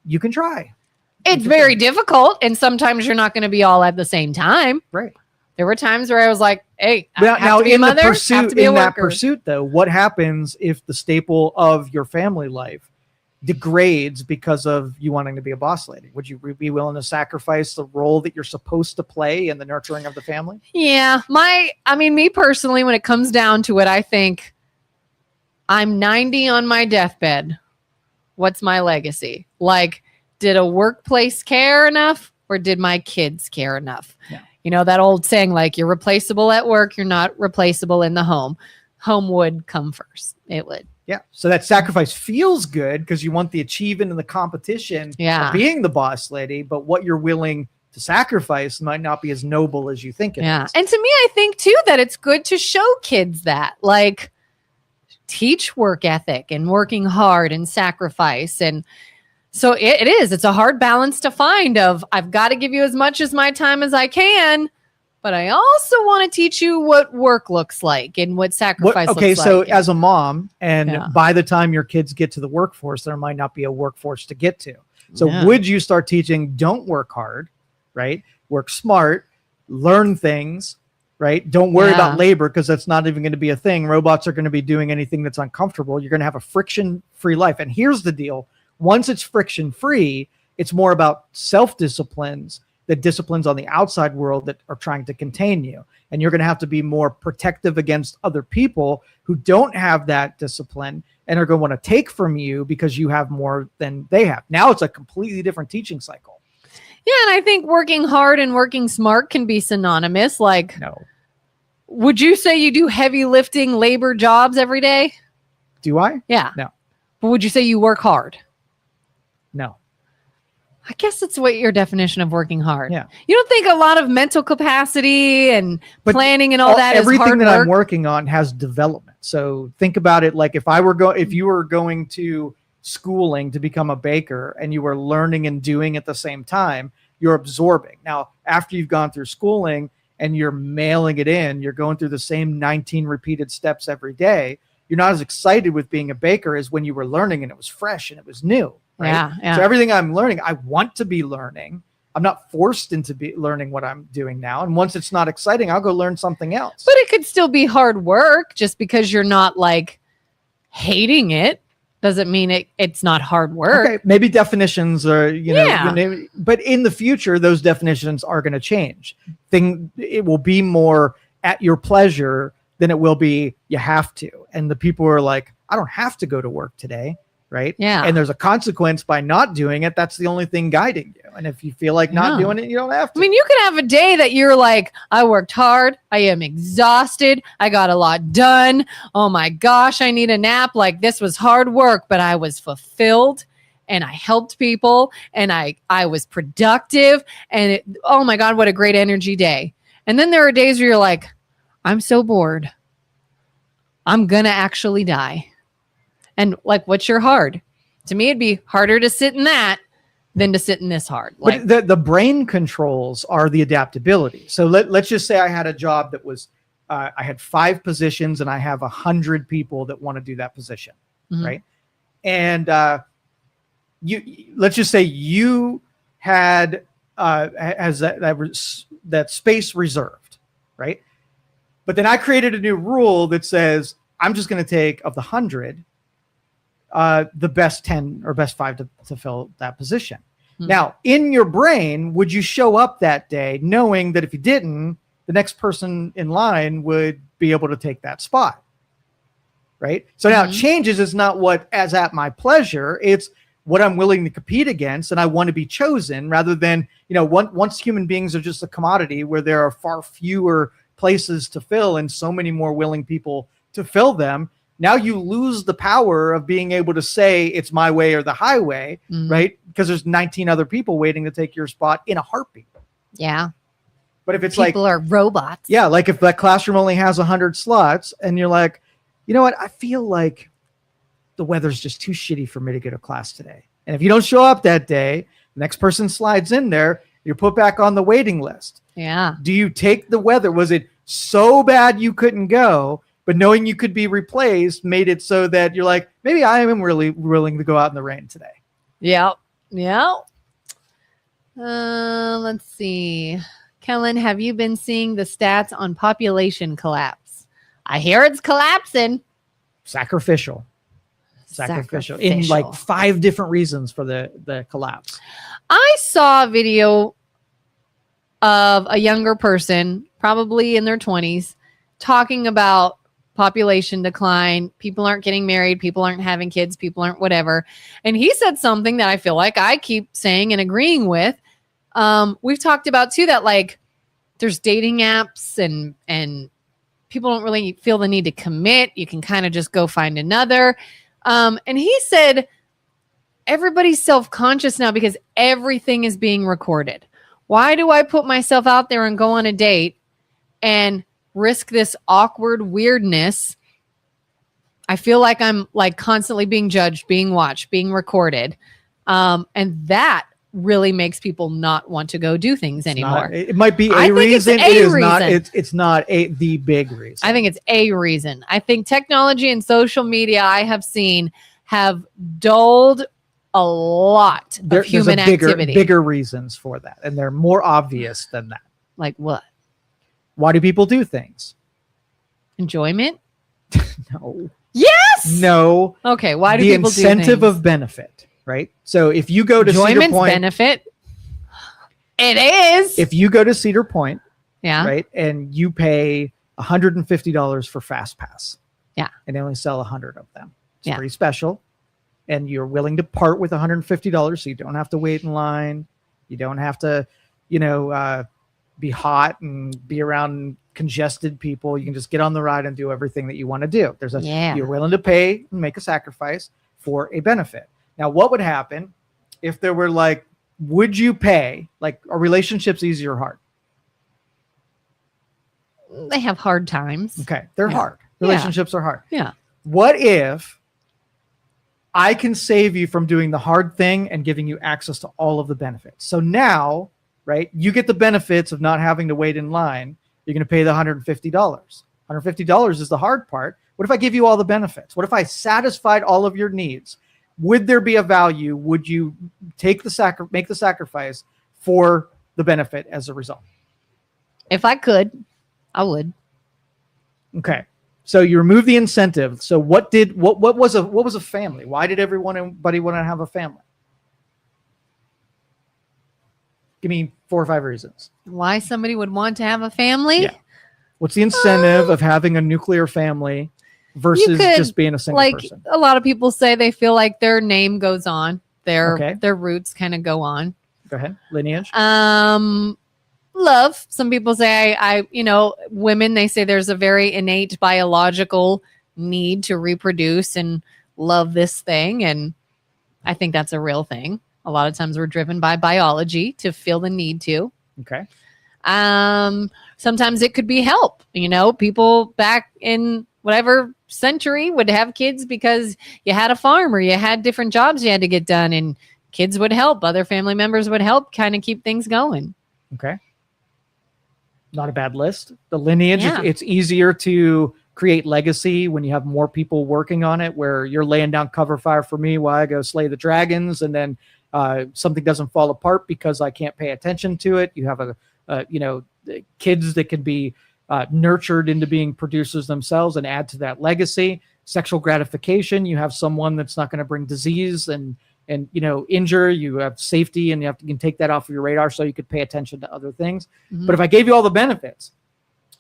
You can try. It's very difficult, and sometimes you're not going to be all at the same time. Right. There were times where I was like, "Hey, I have to be a mother. Have to be a worker." That pursuit, though, what happens if the staple of your family life degrades because of you wanting to be a boss lady? Would you be willing to sacrifice the role that you're supposed to play in the nurturing of the family? Yeah, me personally, when it comes down to it, I think I'm 90 on my deathbed. What's my legacy? Like, did a workplace care enough, or did my kids care enough? Yeah. You know, that old saying, like, you're replaceable at work, you're not replaceable in the home. Home would come first. It would. Yeah. So that sacrifice feels good because you want the achievement and the competition of being the boss lady, but what you're willing to sacrifice might not be as noble as you think it is. And to me, I think too that it's good to show kids that, like, teach work ethic and working hard and sacrifice. And so it's a hard balance to find of, I've got to give you as much as my time as I can, but I also want to teach you what work looks like and what sacrifice looks like. Okay, so as a mom, and by the time your kids get to the workforce, there might not be a workforce to get to. So would you start teaching, don't work hard, right? Work smart, learn things, right? Don't worry about labor because that's not even going to be a thing. Robots are going to be doing anything that's uncomfortable. You're going to have a friction-free life. And here's the deal. Once it's friction-free, it's more about self-disciplines, the disciplines on the outside world that are trying to contain you. And you're going to have to be more protective against other people who don't have that discipline and are going to want to take from you because you have more than they have. Now it's a completely different teaching cycle. Yeah, and I think working hard and working smart can be synonymous. Like, no. Would you say you do heavy lifting labor jobs every day? Do I? Yeah. No. But would you say you work hard? No. I guess that's what your definition of working hard. Yeah. You don't think a lot of mental capacity and planning and all that is hard work? Everything that I'm working on has development. So think about it like if you were going to schooling to become a baker and you were learning and doing at the same time, you're absorbing. Now, after you've gone through schooling and you're mailing it in, you're going through the same 19 repeated steps every day. You're not as excited with being a baker as when you were learning and it was fresh and it was new. Right? Yeah. So everything I'm learning, I want to be learning. I'm not forced into learning what I'm doing now. And once it's not exciting, I'll go learn something else. But it could still be hard work just because you're not like hating it. Doesn't mean it's not hard work. Okay, maybe definitions are, but in the future, those definitions are going to change. It will be more at your pleasure than it will be you have to. And the people are like, I don't have to go to work today, right? Yeah. And there's a consequence by not doing it. That's the only thing guiding you. And if you feel like not doing it, you don't have to. I mean, you could have a day that you're like, I worked hard. I am exhausted. I got a lot done. Oh my gosh, I need a nap. Like, this was hard work, but I was fulfilled and I helped people and I was productive. And oh my God, what a great energy day. And then there are days where you're like, I'm so bored. I'm going to actually die. And like, what's your hard? To me, it'd be harder to sit in that than to sit in this hard. But the brain controls are the adaptability. So let's just say I had a job that was, I had 5 positions and I have 100 people that want to do that position, right? And let's just say you had has that space reserved, right? But then I created a new rule that says I'm just going to take of the 100, the best 10 or best 5 to fill that position. Now, in your brain, would you show up that day knowing that if you didn't, the next person in line would be able to take that spot, right? So now it changes. It's not what as at my pleasure. It's what I'm willing to compete against, and I want to be chosen rather than, once human beings are just a commodity where there are far fewer places to fill and so many more willing people to fill them. Now you lose the power of being able to say it's my way or the highway, right? Because there's 19 other people waiting to take your spot in a heartbeat. Yeah. But if it's people are robots. Yeah, like if that classroom only has 100 slots and you're like, you know what? I feel like the weather's just too shitty for me to go to class today. And if you don't show up that day, the next person slides in there, you're put back on the waiting list. Yeah. Do you take the weather? Was it so bad you couldn't go, but knowing you could be replaced made it so that you're like, maybe I am really willing to go out in the rain today? Yeah. Yeah. Let's see. Kelin, have you been seeing the stats on population collapse? I hear it's collapsing. Sacrificial. In like 5 different reasons for the collapse. I saw a video of a younger person, probably in their 20s, talking about population decline. People aren't getting married. People aren't having kids. People aren't whatever. And he said something that I feel like I keep saying and agreeing with. We've talked about too, that like there's dating apps and people don't really feel the need to commit. You can kind of just go find another. And he said, everybody's self-conscious now because everything is being recorded. Why do I put myself out there and go on a date and risk this awkward weirdness? I feel like I'm like constantly being judged, being watched, being recorded. And that really makes people not want to go do things anymore. It might be a reason. It's not the big reason. I think it's a reason. I think technology and social media I have seen have dulled a lot of human activity. Bigger reasons for that. And they're more obvious than that. Like what? Why do people do things? Enjoyment? No. Yes. No. Okay. Why do people do things? The incentive of benefit, right? So if you go to Cedar Point, benefit. It is. If you go to Cedar Point, yeah, right, and you pay $150 for Fast Pass, yeah, and they only sell 100 of them, it's yeah, pretty special. And you're willing to part with $150, so you don't have to wait in line, you don't have to, be hot and be around congested people. You can just get on the ride and do everything that you want to do. You're willing to pay and make a sacrifice for a benefit. Now, what would happen if there were like, would you pay? Like, are relationships easy or hard? They have hard times. Okay. They're hard. Relationships are hard. Yeah. What if I can save you from doing the hard thing and giving you access to all of the benefits? So now, right, you get the benefits of not having to wait in line. You're going to pay the $150. $150 is the hard part. What if I give you all the benefits? What if I satisfied all of your needs? Would there be a value? Would you make the sacrifice for the benefit as a result? If I could, I would. Okay. So you remove the incentive. So what was a family? Why did everybody want to have a family? Give me 4 or 5 reasons. Why somebody would want to have a family? Yeah. What's the incentive of having a nuclear family versus just being a single person? A lot of people say they feel like their name goes on. Their roots kind of go on. Go ahead. Lineage. Love. Some people say women, they say there's a very innate biological need to reproduce and love this thing. And I think that's a real thing. A lot of times we're driven by biology to feel the need to. Okay. Sometimes it could be help. People back in whatever century would have kids because you had a farm or you had different jobs you had to get done and kids would help, other family members would help kind of keep things going. Okay. Not a bad list. The lineage, Yeah. it's easier to create legacy when you have more people working on it, where you're laying down cover fire for me while I go slay the dragons, and then something doesn't fall apart because I can't pay attention to it. You have kids that can be nurtured into being producers themselves and add to that legacy. Sexual gratification, you have someone that's not going to bring disease and injure. You have safety, and you can take that off of your radar so you could pay attention to other things. Mhm. But if I gave you all the benefits,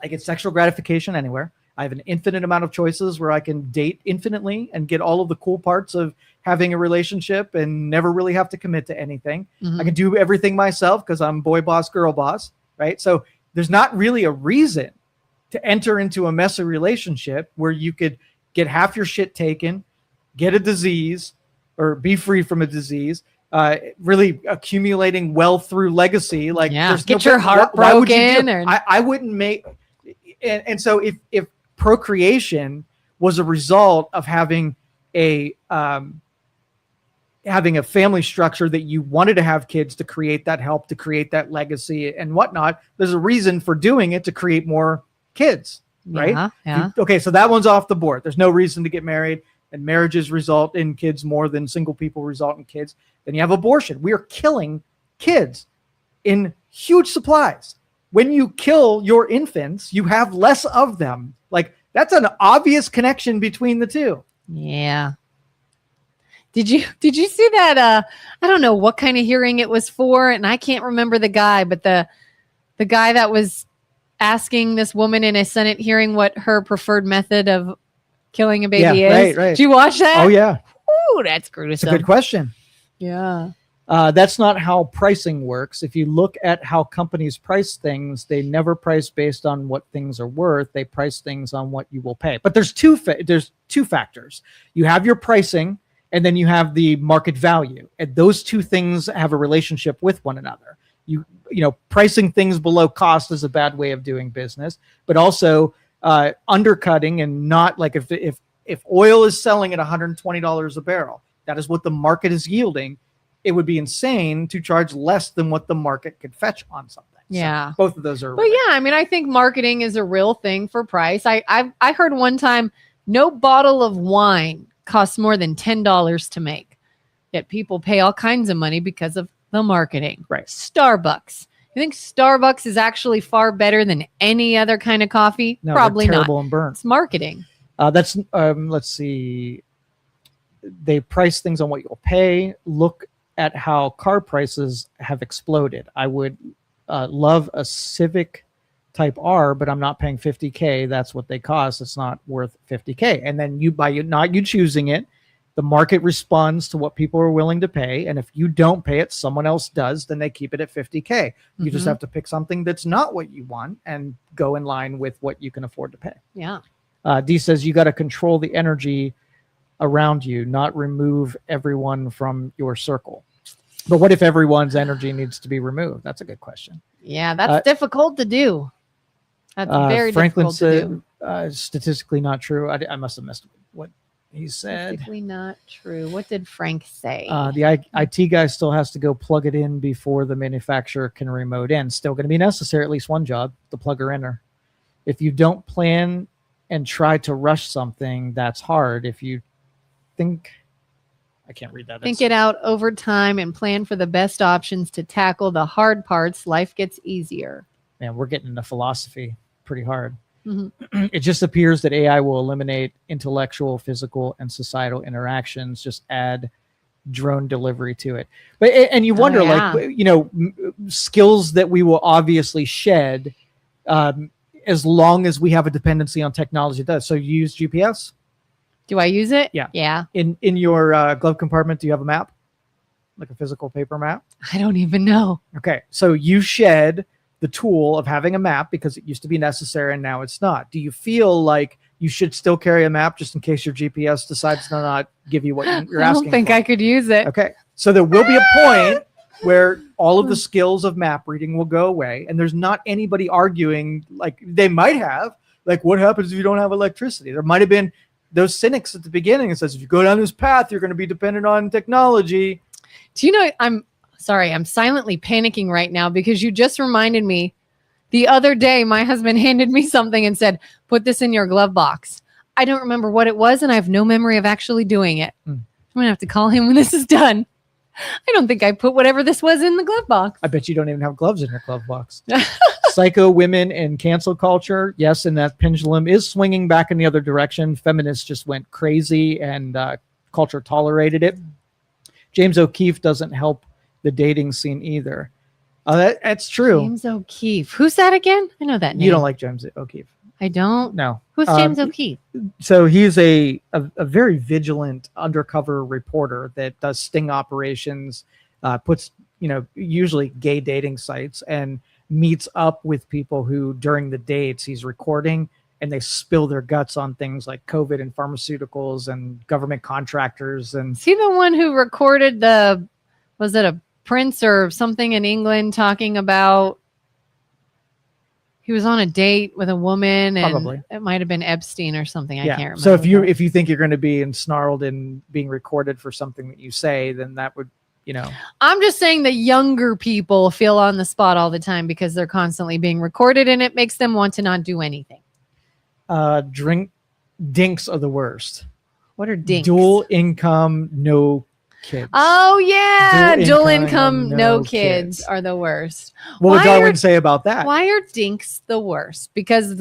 I get sexual gratification anywhere. I have an infinite amount of choices where I can date infinitely and get all of the cool parts of having a relationship and never really have to commit to anything. Mhm. I can do everything myself because I'm boy boss, girl boss, right? So there's not really a reason to enter into a messy relationship where you could get half your shit taken, get a disease, or be free from a disease, really accumulating wealth through legacy. Like, get your heart why would you do broken. it? I wouldn't make. And so if procreation was a result of having a family structure that you wanted to have kids to create that help, to create that legacy and whatnot, there's a reason for doing it to create more kids, right? Yeah. Okay, so that one's off the board. There's no reason to get married, and marriages result in kids more than single people result in kids. Then you have abortion. We are killing kids in huge supplies. When you kill your infants, you have less of them. Like, that's an obvious connection between the two. Yeah. Did you see that? I don't know what kind of hearing it was for, and I can't remember the guy, but the guy that was asking this woman in a Senate hearing what her preferred method of killing a baby is. Right. Did you watch that? Oh yeah. Ooh, that's gruesome. It's a good question. Yeah. That's not how pricing works. If you look at how companies price things, they never price based on what things are worth. They price things on what you will pay. But there's two factors. You have your pricing, and then you have the market value. And those two things have a relationship with one another. Pricing things below cost is a bad way of doing business, but also undercutting, and not like if oil is selling at $120 a barrel, that is what the market is yielding. It would be insane to charge less than what the market could fetch on something. Yeah. So both of those are. But yeah, I mean, I think marketing is a real thing for price. I heard one time, no bottle of wine costs more than $10 to make. Yet people pay all kinds of money because of the marketing. Right. Starbucks. You think Starbucks is actually far better than any other kind of coffee? No, probably they're not. terrible and burnt. It's marketing. That's let's see. They price things on what you'll pay. Look at how car prices have exploded. I would love a Civic Type R, but I'm not paying $50K. That's what they cost. It's not worth $50K. And then not you choosing it, the market responds to what people are willing to pay. And if you don't pay it, someone else does, then they keep it at $50K. You just have to pick something that's not what you want and go in line with what you can afford to pay. Yeah. D says you got to control the energy around you, not remove everyone from your circle. But what if everyone's energy needs to be removed? That's a good question. Yeah, that's difficult to do. That's very Franklin difficult to said, statistically not true. I must have missed what he said. Statistically not true. What did Frank say? The IT guy still has to go plug it in before the manufacturer can remote in. Still going to be necessary, at least one job, the plugger inner. If you don't plan and try to rush something, that's hard. If you think, I can't read that. Think it out over time and plan for the best options to tackle the hard parts. Life gets easier. Man, we're getting into philosophy pretty hard. Mm-hmm. It just appears that AI will eliminate intellectual, physical, and societal interactions. Just add drone delivery to it. But and you wonder, skills that we will obviously shed as long as we have a dependency on technology. It does. So you use GPS? Do I use it? Yeah. Yeah. In your glove compartment, do you have a map? Like a physical paper map? I don't even know. Okay. So you shed the tool of having a map because it used to be necessary and now it's not. Do you feel like you should still carry a map just in case your GPS decides to not give you what you're asking I don't think for? I could use it. Okay. So there will be a point where all of the skills of map reading will go away, and there's not anybody arguing like they might have, like what happens if you don't have electricity? There might have been those cynics at the beginning that says if you go down this path, you're going to be dependent on technology. Do you know, I'm sorry, I'm silently panicking right now because you just reminded me the other day, my husband handed me something and said, put this in your glove box. I don't remember what it was, and I have no memory of actually doing it. I'm going to have to call him when this is done. I don't think I put whatever this was in the glove box. I bet you don't even have gloves in your glove box. Psycho women and cancel culture. Yes, and that pendulum is swinging back in the other direction. Feminists just went crazy and culture tolerated it. James O'Keefe doesn't help the dating scene either. That's true. James O'Keefe. Who's that again? I know that name. You don't like James O'Keefe? I don't. No. Who's James O'Keefe? So he's a very vigilant undercover reporter that does sting operations, puts, usually gay dating sites, and meets up with people who during the dates he's recording, and they spill their guts on things like COVID and pharmaceuticals and government contractors. And is he the one who recorded was it a prince or something in England talking about he was on a date with a woman and probably it might have been Epstein or something. I can't remember. So if you think you're going to be ensnarled in being recorded for something that you say, then that would, I'm just saying that younger people feel on the spot all the time because they're constantly being recorded and it makes them want to not do anything. Dinks are the worst. What are dinks? Dual income, no kids. Oh yeah, dual income, no kids are the worst. What would Darwin say about that? Why are dinks the worst? Because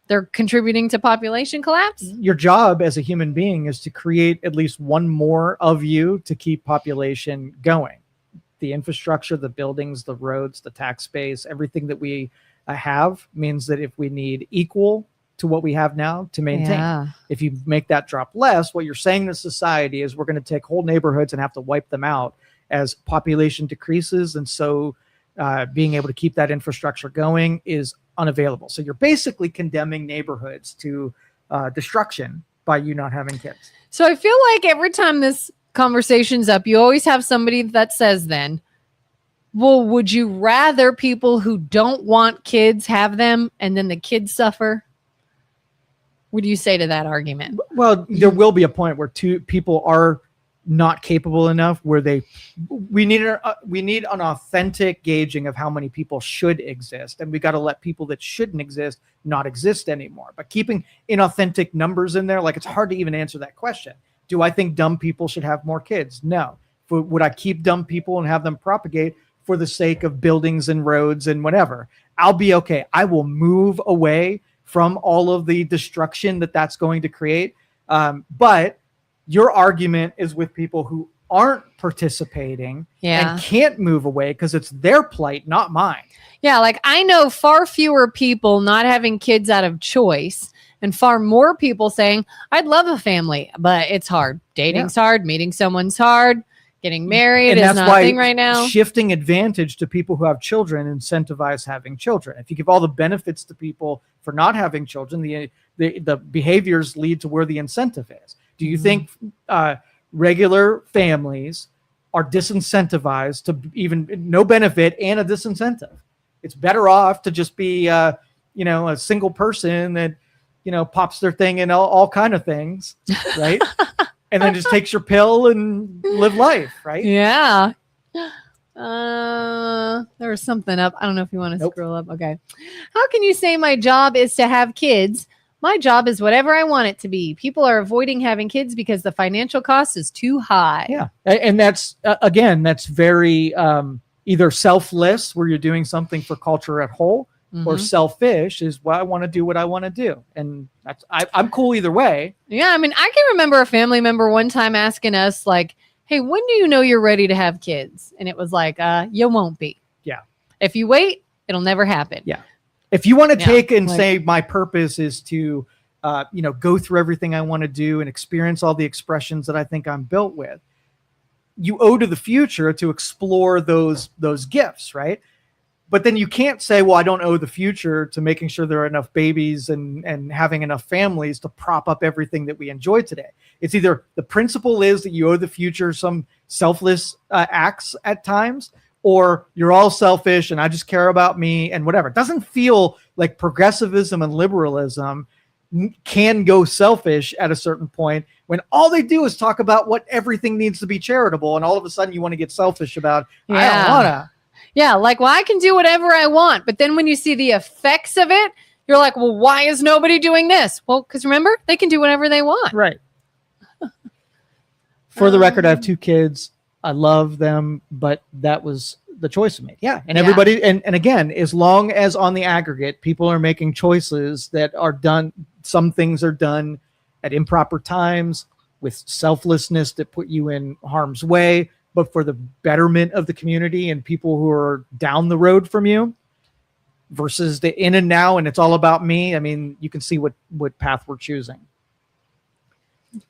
they're contributing to population collapse? Your job as a human being is to create at least one more of you to keep population going. The infrastructure, the buildings, the roads, the tax base, everything that we have means that if we need equal to what we have now to maintain, if you make that drop less, what you're saying to society is we're going to take whole neighborhoods and have to wipe them out as population decreases. And so being able to keep that infrastructure going is unavailable. So you're basically condemning neighborhoods to destruction by you not having kids. So I feel like every time this conversation's up, you always have somebody that says then, well, would you rather people who don't want kids have them and then the kids suffer? What do you say to that argument? Well, there will be a point where two people are not capable enough where we need an authentic gauging of how many people should exist, and we got to let people that shouldn't exist not exist anymore. But keeping inauthentic numbers in there, like, it's hard to even answer that question. Do I think dumb people should have more kids? No. Would I keep dumb people and have them propagate for the sake of buildings and roads and whatever? I'll be okay. I will move away from all of the destruction that's going to create. But your argument is with people who aren't participating and can't move away because it's their plight, not mine. Yeah, like I know far fewer people not having kids out of choice and far more people saying, I'd love a family, but it's hard. Dating's hard. Meeting someone's hard. Getting married is not a thing right now. Shifting advantage to people who have children incentivize having children. If you give all the benefits to people for not having children, the behaviors lead to where the incentive is. Do you think regular families are disincentivized to even no benefit and a disincentive? It's better off to just be a single person that pops their thing in all kind of things, right? And then just takes your pill and live life, right? Yeah. There was something up. I don't know if you want to scroll up. Okay. How can you say my job is to have kids? My job is whatever I want it to be. People are avoiding having kids because the financial cost is too high. Yeah. And that's, again, that's very either selfless, where you're doing something for culture at whole, or selfish is I want to do what I want to do. And that's, I'm cool either way. Yeah. I mean, I can remember a family member one time asking us like, hey, when do you know you're ready to have kids? And it was like, you won't be. Yeah. If you wait, it'll never happen. Yeah. If you want to take and say my purpose is to, go through everything I want to do and experience all the expressions that I think I'm built with, you owe to the future to explore those gifts, right? But then you can't say, well, I don't owe the future to making sure there are enough babies and having enough families to prop up everything that we enjoy today. It's either the principle is that you owe the future some selfless acts at times, or you're all selfish and I just care about me and whatever. It doesn't feel like progressivism and liberalism can go selfish at a certain point when all they do is talk about what everything needs to be charitable, and all of a sudden you want to get selfish about, I don't want to. Yeah, like, well, I can do whatever I want, but then when you see the effects of it, you're like, well, why is nobody doing this? Well, because remember, they can do whatever they want. Right. For the record, I have 2 kids. I love them, but that was the choice I made. Yeah. And everybody, and again, as long as on the aggregate, people are making choices that are done, some things are done at improper times with selflessness that put you in harm's way, but for the betterment of the community and people who are down the road from you versus the in and now, and it's all about me. I mean, you can see what path we're choosing.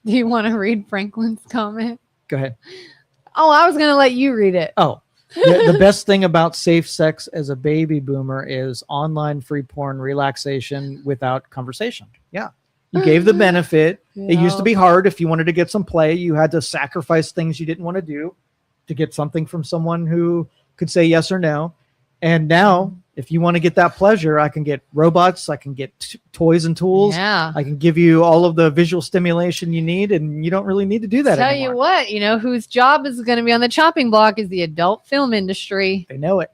Do you want to read Franklin's comment? Go ahead. Oh, I was going to let you read it. Oh, the best thing about safe sex as a baby boomer is online free porn relaxation without conversation. Yeah. You gave the benefit. Yeah. It used to be hard. If you wanted to get some play, you had to sacrifice things you didn't want to do to get something from someone who could say yes or no. And now, if you want to get that pleasure, I can get robots, I can get toys and tools. Yeah. I can give you all of the visual stimulation you need, and you don't really need to do that anymore. Tell you what, whose job is going to be on the chopping block is the adult film industry. They know it.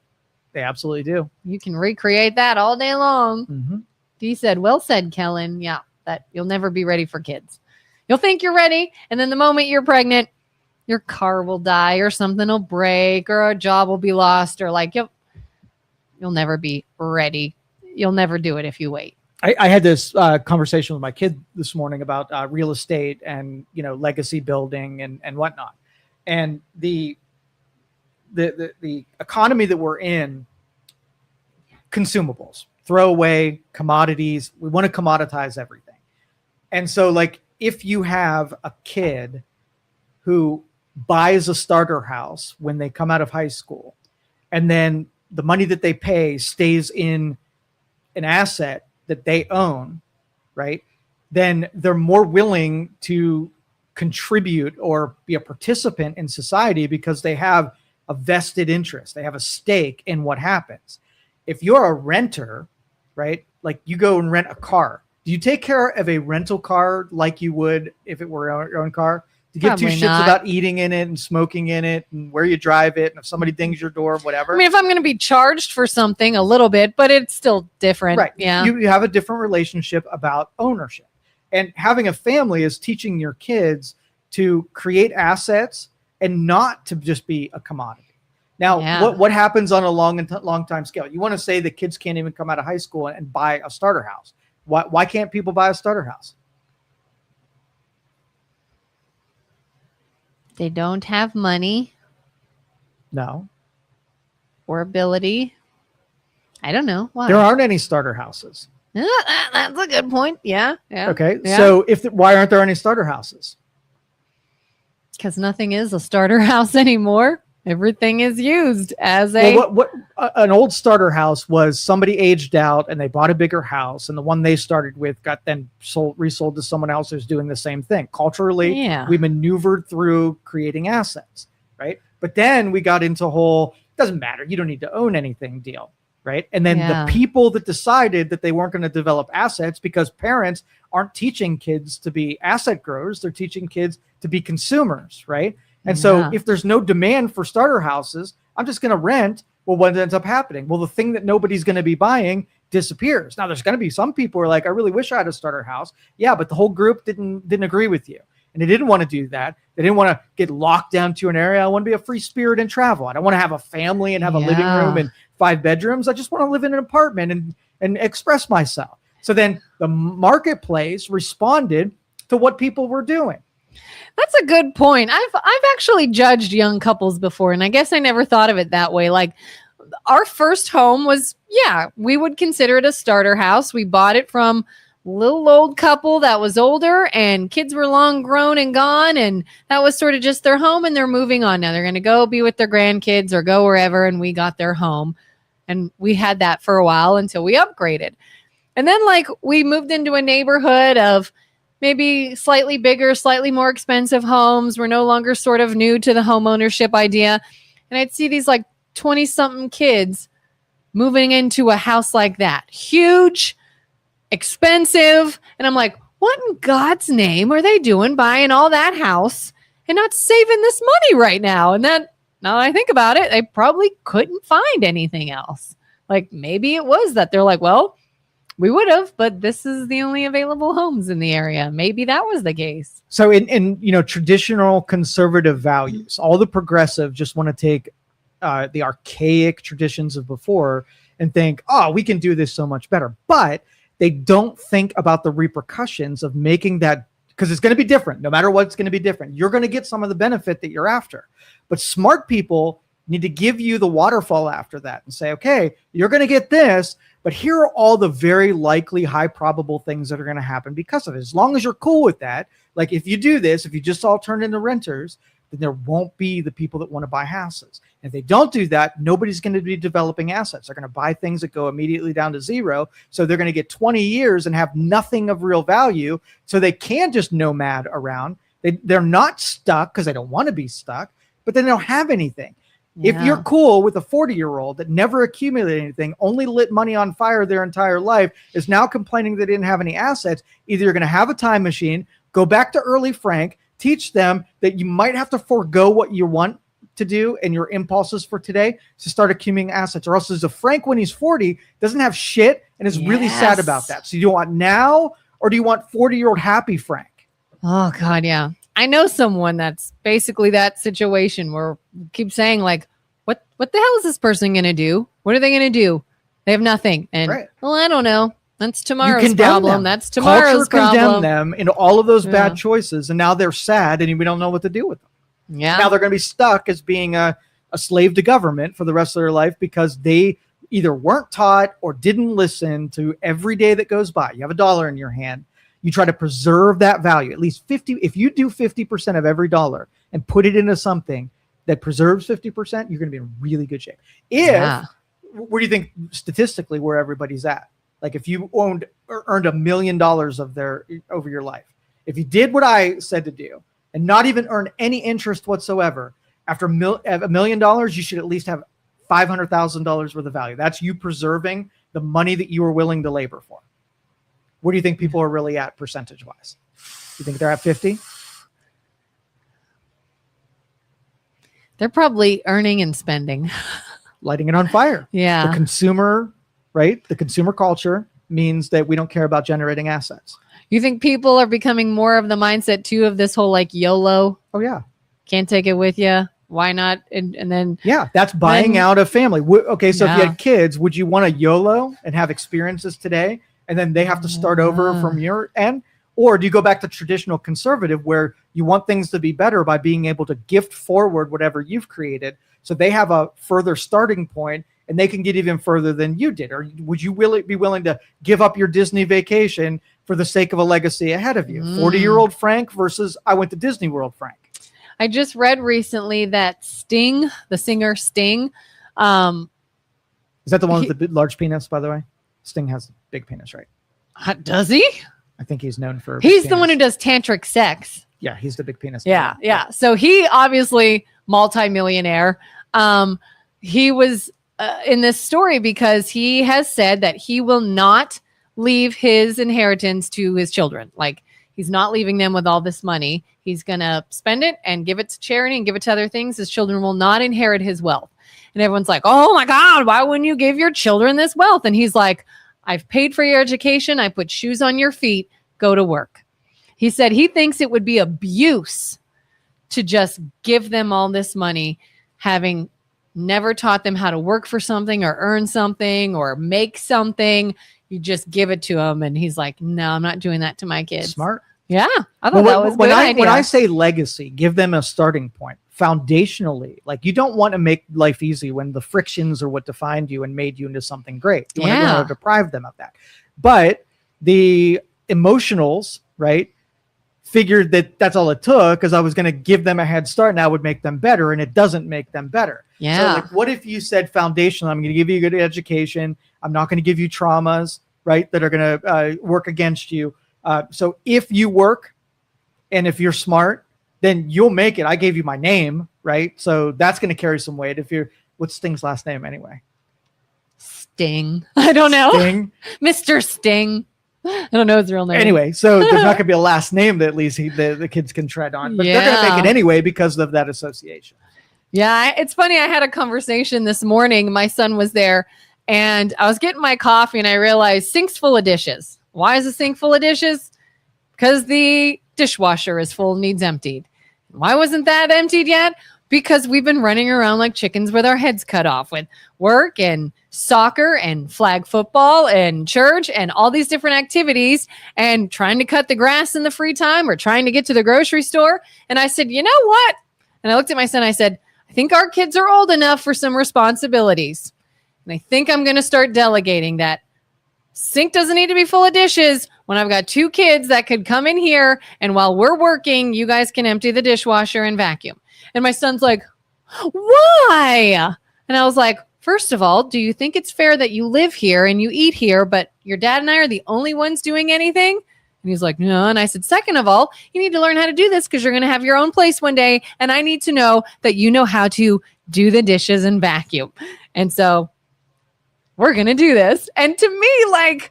They absolutely do. You can recreate that all day long. Mm-hmm. Dee said, well said, Kelin. Yeah, that you'll never be ready for kids. You'll think you're ready, and then the moment you're pregnant, your car will die or something will break or a job will be lost or like, you'll never be ready. You'll never do it if you wait. I had this conversation with my kid this morning about real estate and, legacy building and whatnot. And the economy that we're in, consumables, throwaway commodities, we want to commoditize everything. And so like, if you have a kid who buys a starter house when they come out of high school, and then the money that they pay stays in an asset that they own, right? Then they're more willing to contribute or be a participant in society because they have a vested interest. They have a stake in what happens. If you're a renter, right? Like you go and rent a car. Do you take care of a rental car like you would if it were your own car? To give Probably 2 shits not. about eating in it and smoking in it and where you drive it and if somebody dings your door, whatever. I mean, if I'm going to be charged for something a little bit, but it's still different. Right. Yeah. You have a different relationship about ownership. And having a family is teaching your kids to create assets and not to just be a commodity. Now, what happens on a long time scale? You want to say that kids can't even come out of high school and buy a starter house. Why can't people buy a starter house? They don't have money. No. Or ability. I don't know. Why? There aren't any starter houses. That's a good point. Yeah. Okay. Yeah. So why aren't there any starter houses? Because nothing is a starter house anymore. Everything is used as a... Well, what an old starter house was somebody aged out and they bought a bigger house, and the one they started with got then resold to someone else who's doing the same thing. Culturally, we maneuvered through creating assets, right? But then we got into doesn't matter, you don't need to own anything deal, right? And then the people that decided that they weren't going to develop assets because parents aren't teaching kids to be asset growers, they're teaching kids to be consumers, right? And so if there's no demand for starter houses, I'm just going to rent. Well, what ends up happening? Well, the thing that nobody's going to be buying disappears. Now, there's going to be some people who are like, I really wish I had a starter house. Yeah, but the whole group didn't agree with you. And they didn't want to do that. They didn't want to get locked down to an area. I want to be a free spirit and travel. I don't want to have a family and have a living room and 5 bedrooms. I just want to live in an apartment and express myself. So then the marketplace responded to what people were doing. That's a good point. I've actually judged young couples before, and I guess I never thought of it that way. Like our first home was, we would consider it a starter house. We bought it from a little old couple that was older and kids were long grown and gone. And that was sort of just their home, and they're moving on. Now they're going to go be with their grandkids or go wherever. And we got their home, and we had that for a while until we upgraded. And then we moved into a neighborhood of maybe slightly bigger, slightly more expensive homes. We're no longer sort of new to the home ownership idea. And I'd see these 20-something kids moving into a house like that. Huge, expensive. And I'm like, what in God's name are they doing buying all that house and not saving this money right now? And then now that I think about it, they probably couldn't find anything else. Like maybe it was that they're like, well, we would have, but this is the only available homes in the area. Maybe that was the case. So in traditional conservative values, all the progressive just want to take the archaic traditions of before and think, oh, we can do this so much better. But they don't think about the repercussions of making that, because it's going to be different. No matter what, it's going to be different. You're going to get some of the benefit that you're after. But smart people need to give you the waterfall after that and say, okay, you're going to get this, but here are all the very likely high probable things that are going to happen because of it. As long as you're cool with that, like if you do this, if you just all turn into renters, then there won't be the people that want to buy houses. And if they don't do that, nobody's going to be developing assets. They're going to buy things that go immediately down to zero. So they're going to get 20 years and have nothing of real value. So they can just nomad around. They're not stuck because they don't want to be stuck, but then they don't have anything. Yeah. If you're cool with a 40-year-old that never accumulated anything, only lit money on fire their entire life, is now complaining they didn't have any assets, either you're going to have a time machine, go back to early Frank, teach them that you might have to forego what you want to do and your impulses for today to start accumulating assets, or else there's a Frank when he's 40 doesn't have shit and is really sad about that. So do you want now, or do you want 40-year-old happy Frank? Oh God, yeah. I know someone that's basically that situation where we keep saying like, what the hell is this person going to do? What are they going to do? They have nothing. And well, I don't know. That's tomorrow's problem. Them. That's tomorrow's problem. Condemn them into all of those bad choices, and now they're sad, and we don't know what to do with them. Yeah. Now they're going to be stuck as being a slave to government for the rest of their life because they either weren't taught or didn't listen to every day that goes by. You have $1 in your hand. You try to preserve that value, at least 50. If you do 50% of every dollar and put it into something that preserves 50%, you're going to be in really good shape. Where do you think statistically where everybody's at? Like if you earned $1 million over your life, if you did what I said to do and not even earn any interest whatsoever, after $1 million, you should at least have $500,000 worth of value. That's you preserving the money that you were willing to labor for. Where do you think people are really at percentage wise? You think they're at 50? They're probably earning and spending. Lighting it on fire. Yeah. The consumer, right? The consumer culture means that we don't care about generating assets. You think people are becoming more of the mindset too of this whole like YOLO? Oh yeah. Can't take it with you. Why not? And then that's buying out a family. Okay, so if you had kids, would you want a YOLO and have experiences today, and then they have to start over from your end? Or do you go back to traditional conservative where you want things to be better by being able to gift forward whatever you've created so they have a further starting point and they can get even further than you did? Or would you really be willing to give up your Disney vacation for the sake of a legacy ahead of you? 40-year-old Frank versus I went to Disney World Frank. I just read recently that Sting, the singer Sting. Is that the one with the large penis, by the way? Sting has a big penis, right? Does he? I think he's known for. He's the one who does tantric sex. Yeah, he's the big penis. Yeah. So he obviously multimillionaire. He was in this story because he has said that he will not leave his inheritance to his children. Like he's not leaving them with all this money. He's going to spend it and give it to charity and give it to other things. His children will not inherit his wealth. And everyone's like, oh my God, why wouldn't you give your children this wealth? And he's like, I've paid for your education. I put shoes on your feet. Go to work. He said he thinks it would be abuse to just give them all this money, having never taught them how to work for something or earn something or make something. You just give it to them. And he's like, no, I'm not doing that to my kids. Smart. Yeah. I thought that was a good idea. When I say legacy, give them a starting point. Foundationally, like you don't want to make life easy when the frictions are what defined you and made you into something great. You want to know how to deprive them of that. But the emotionals, right, figured that that's all it took because I was going to give them a head start and that would make them better, and it doesn't make them better. Yeah. So like, what if you said foundational, I'm going to give you a good education. I'm not going to give you traumas, right, that are going to work against you. So if you work and if you're smart, then you'll make it. I gave you my name, right? So that's going to carry some weight. What's Sting's last name anyway? Sting. I don't know. Sting. Mr. Sting. I don't know his real name. Anyway, so there's not going to be a last name that at least the kids can tread on, but they're going to make it anyway because of that association. Yeah, it's funny. I had a conversation this morning. My son was there, and I was getting my coffee, and I realized sink's full of dishes. Why is the sink full of dishes? Because the dishwasher is full, needs emptied. Why wasn't that emptied yet? Because we've been running around like chickens with our heads cut off with work and soccer and flag football and church and all these different activities and trying to cut the grass in the free time or trying to get to the grocery store. And I said, you know what? And I looked at my son. I said, I think our kids are old enough for some responsibilities. And I think I'm going to start delegating that. Sink doesn't need to be full of dishes when I've got 2 kids that could come in here. And while we're working, you guys can empty the dishwasher and vacuum. And my son's like, why? And I was like, first of all, do you think it's fair that you live here and you eat here, but your dad and I are the only ones doing anything? And he's like, no. And I said, second of all, you need to learn how to do this because you're going to have your own place one day. And I need to know that you know how to do the dishes and vacuum. And so we're going to do this. And to me, like,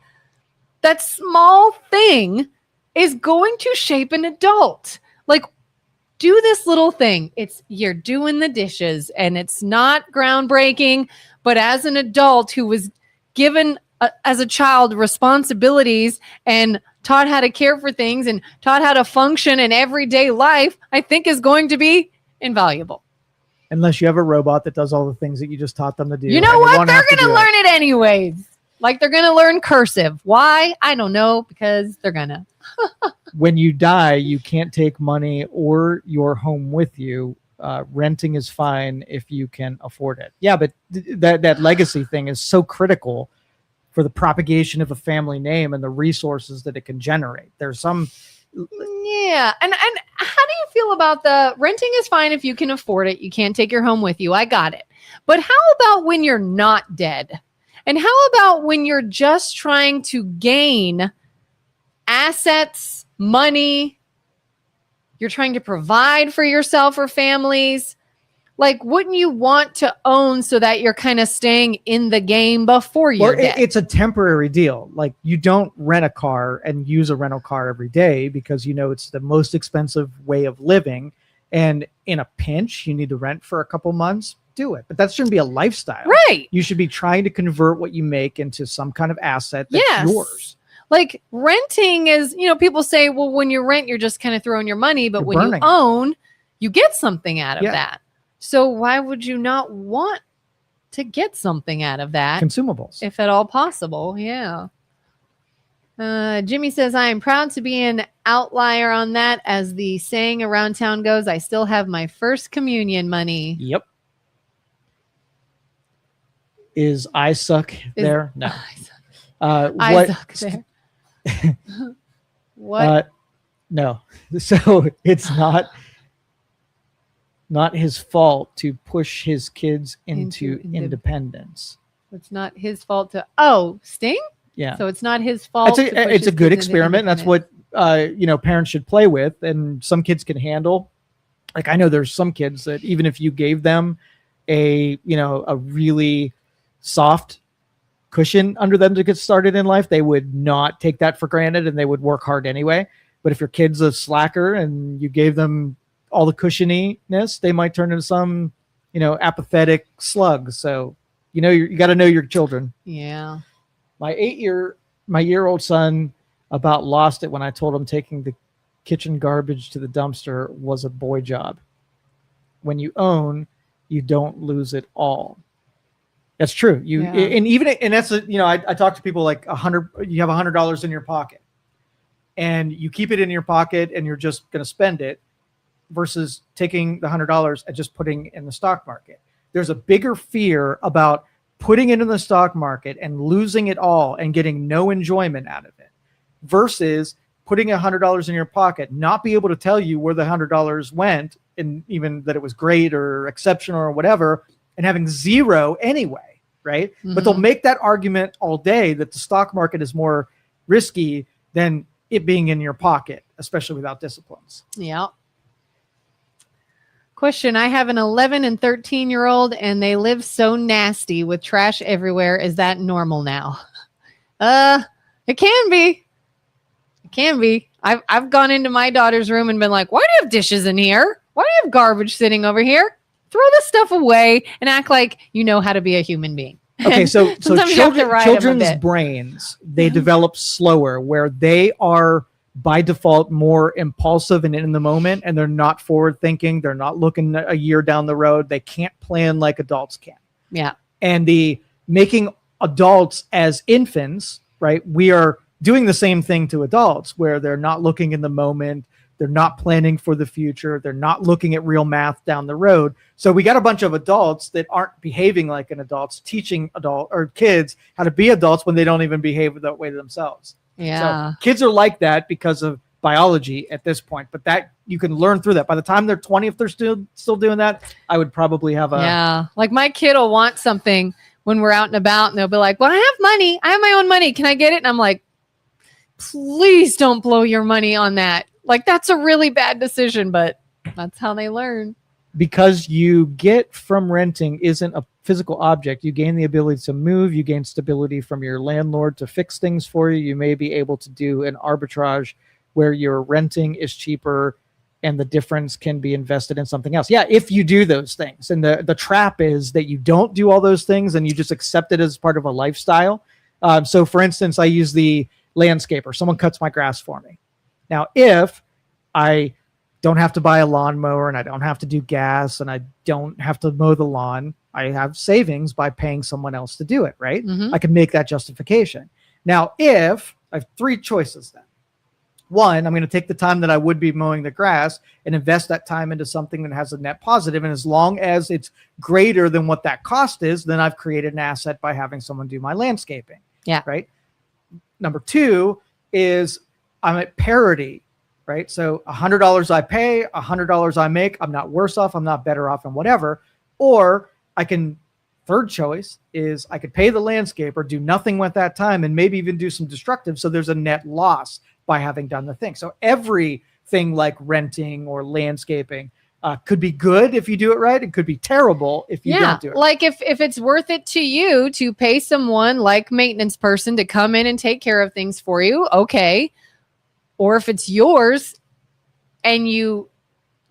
that small thing is going to shape an adult. Like, do this little thing. You're doing the dishes and it's not groundbreaking, but as an adult who was given as a child responsibilities and taught how to care for things and taught how to function in everyday life, I think is going to be invaluable. Unless you have a robot that does all the things that you just taught them to do. You know what? They're going to learn it anyways. Like they're going to learn cursive. Why? I don't know, because they're going to. When you die, you can't take money or your home with you. Renting is fine if you can afford it. Yeah, but that legacy thing is so critical for the propagation of a family name and the resources that it can generate. There's some... Yeah. And how do you feel about the renting is fine if you can afford it. You can't take your home with you. I got it. But how about when you're not dead? And how about when you're just trying to gain assets, money, you're trying to provide for yourself or families? Like, wouldn't you want to own so that you're kind of staying in the game before you're dead? It's a temporary deal. Like, you don't rent a car and use a rental car every day because you know it's the most expensive way of living. And in a pinch, you need to rent for a couple months. Do it. But that shouldn't be a lifestyle. Right. You should be trying to convert what you make into some kind of asset that's yours. Like renting is, people say, well, when you rent, you're just kind of throwing your money. But when you own, you get something out of that. So why would you not want to get something out of that? Consumables. If at all possible. Yeah. Jimmy says, I am proud to be an outlier on that. As the saying around town goes, I still have my first communion money. Yep. Is I suck there? No. I suck there. What? No. So it's not his fault to push his kids into independence. It's not his fault to Sting? Yeah. So it's not his fault. It's a good experiment. And that's what parents should play with, and some kids can handle. Like, I know there's some kids that even if you gave them a really soft cushion under them to get started in life, they would not take that for granted and they would work hard anyway. But if your kid's a slacker and you gave them all the cushioniness, they might turn into some, apathetic slug. So, you got to know your children. Yeah. My year-old son about lost it when I told him taking the kitchen garbage to the dumpster was a boy job. When you own, you don't lose it all. That's true. And that's I talk to people like you have $100 in your pocket and you keep it in your pocket and you're just going to spend it versus taking the $100 and just putting it in the stock market. There's a bigger fear about putting it in the stock market and losing it all and getting no enjoyment out of it versus putting $100 in your pocket, not be able to tell you where the $100 went and even that it was great or exceptional or whatever, and having zero anyway. Right. Mm-hmm. But they'll make that argument all day that the stock market is more risky than it being in your pocket, especially without disciplines. Yeah. Question. I have an 11 and 13-year-old and they live so nasty with trash everywhere. Is that normal now? It can be. Can be. I've gone into my daughter's room and been like, why do you have dishes in here? Why do you have garbage sitting over here? Throw this stuff away and act like you know how to be a human being. Okay, so children's bit. brains, they develop slower, where they are by default more impulsive and in the moment, and they're not forward thinking. They're not looking a year down the road. They can't plan like adults can. Yeah. And the making adults as infants, right? We are doing the same thing to adults, where they're not looking in the moment. They're not planning for the future. They're not looking at real math down the road. So we got a bunch of adults that aren't behaving like an adults, teaching adult or kids how to be adults when they don't even behave that way themselves. Yeah. So kids are like that because of biology at this point, but that you can learn through that. By the time they're 20, if they're still doing that, I would probably have like my kid will want something when we're out and about, and they'll be like, well, I have money. I have my own money. Can I get it? And I'm like, please don't blow your money on that. Like, that's a really bad decision, but that's how they learn. Because you get from renting isn't a physical object. You gain the ability to move. You gain stability from your landlord to fix things for you. You may be able to do an arbitrage where your renting is cheaper and the difference can be invested in something else. Yeah, if you do those things. And the trap is that you don't do all those things and you just accept it as part of a lifestyle. So, for instance, I use the landscaper. Someone cuts my grass for me. Now, if I don't have to buy a lawnmower and I don't have to do gas and I don't have to mow the lawn, I have savings by paying someone else to do it, right? Mm-hmm. I can make that justification. Now, if I have three choices then. One, I'm going to take the time that I would be mowing the grass and invest that time into something that has a net positive. And as long as it's greater than what that cost is, then I've created an asset by having someone do my landscaping. Yeah. Right. Number two is I'm at parity, right? So $100 I pay, $100 I make. I'm not worse off. I'm not better off and whatever. Or I can, third choice is I could pay the landscaper, do nothing with that time, and maybe even do some destructive. So there's a net loss by having done the thing. So everything like renting or landscaping could be good if you do it right. It could be terrible if you don't do it. Like if it's worth it to you to pay someone like maintenance person to come in and take care of things for you, okay. Or if it's yours and you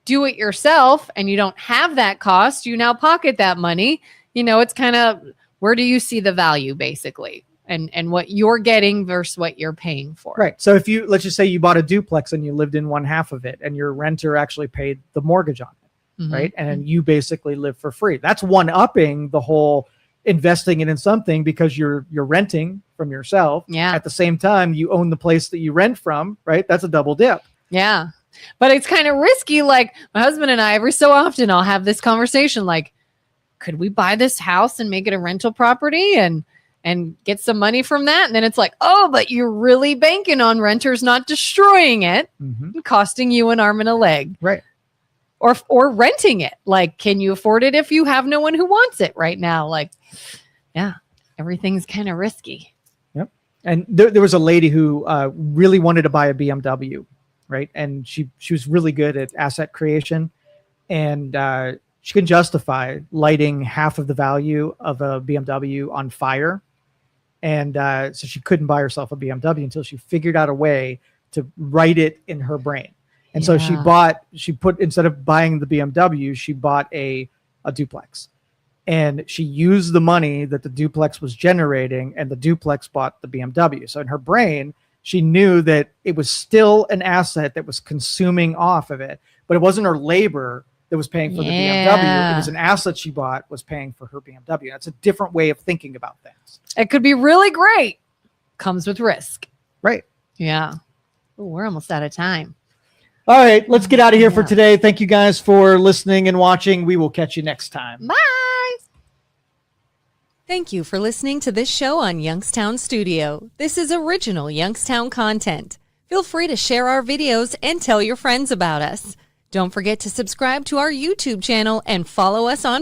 do it yourself and you don't have that cost, you now pocket that money. You know, it's kind of, where do you see the value basically? And what you're getting versus what you're paying for. Right. So if you, let's just say you bought a duplex and you lived in one half of it and your renter actually paid the mortgage on it, Mm-hmm. right? And you basically live for free. That's one-upping the whole investing it in something because you're renting from yourself. Yeah. At the same time, you own the place that you rent from, right? That's a double dip. Yeah. But it's kind of risky. Like my husband and I, every so often I'll have this conversation like, could we buy this house and make it a rental property and get some money from that? And then it's like, oh, but you're really banking on renters not destroying it and costing you an arm and a leg. Right. Or renting it. Like, can you afford it if you have no one who wants it right now? Like, yeah, everything's kind of risky. Yep. And there was a lady who really wanted to buy a BMW, right? And she was really good at asset creation. And she can justify lighting half of the value of a BMW on fire. And so she couldn't buy herself a BMW until she figured out a way to write it in her brain. And so instead of buying the BMW, she bought a duplex. And she used the money that the duplex was generating, and the duplex bought the BMW. So in her brain, she knew that it was still an asset that was consuming off of it, but it wasn't her labor that was paying for the BMW. It was an asset she bought was paying for her BMW. That's a different way of thinking about things. It could be really great. Comes with risk. Right. Yeah. Ooh, we're almost out of time. All right, let's get out of here for today. Thank you guys for listening and watching. We will catch you next time. Bye. Thank you for listening to this show on Youngstown Studio. This is original Youngstown content. Feel free to share our videos and tell your friends about us. Don't forget to subscribe to our YouTube channel and follow us on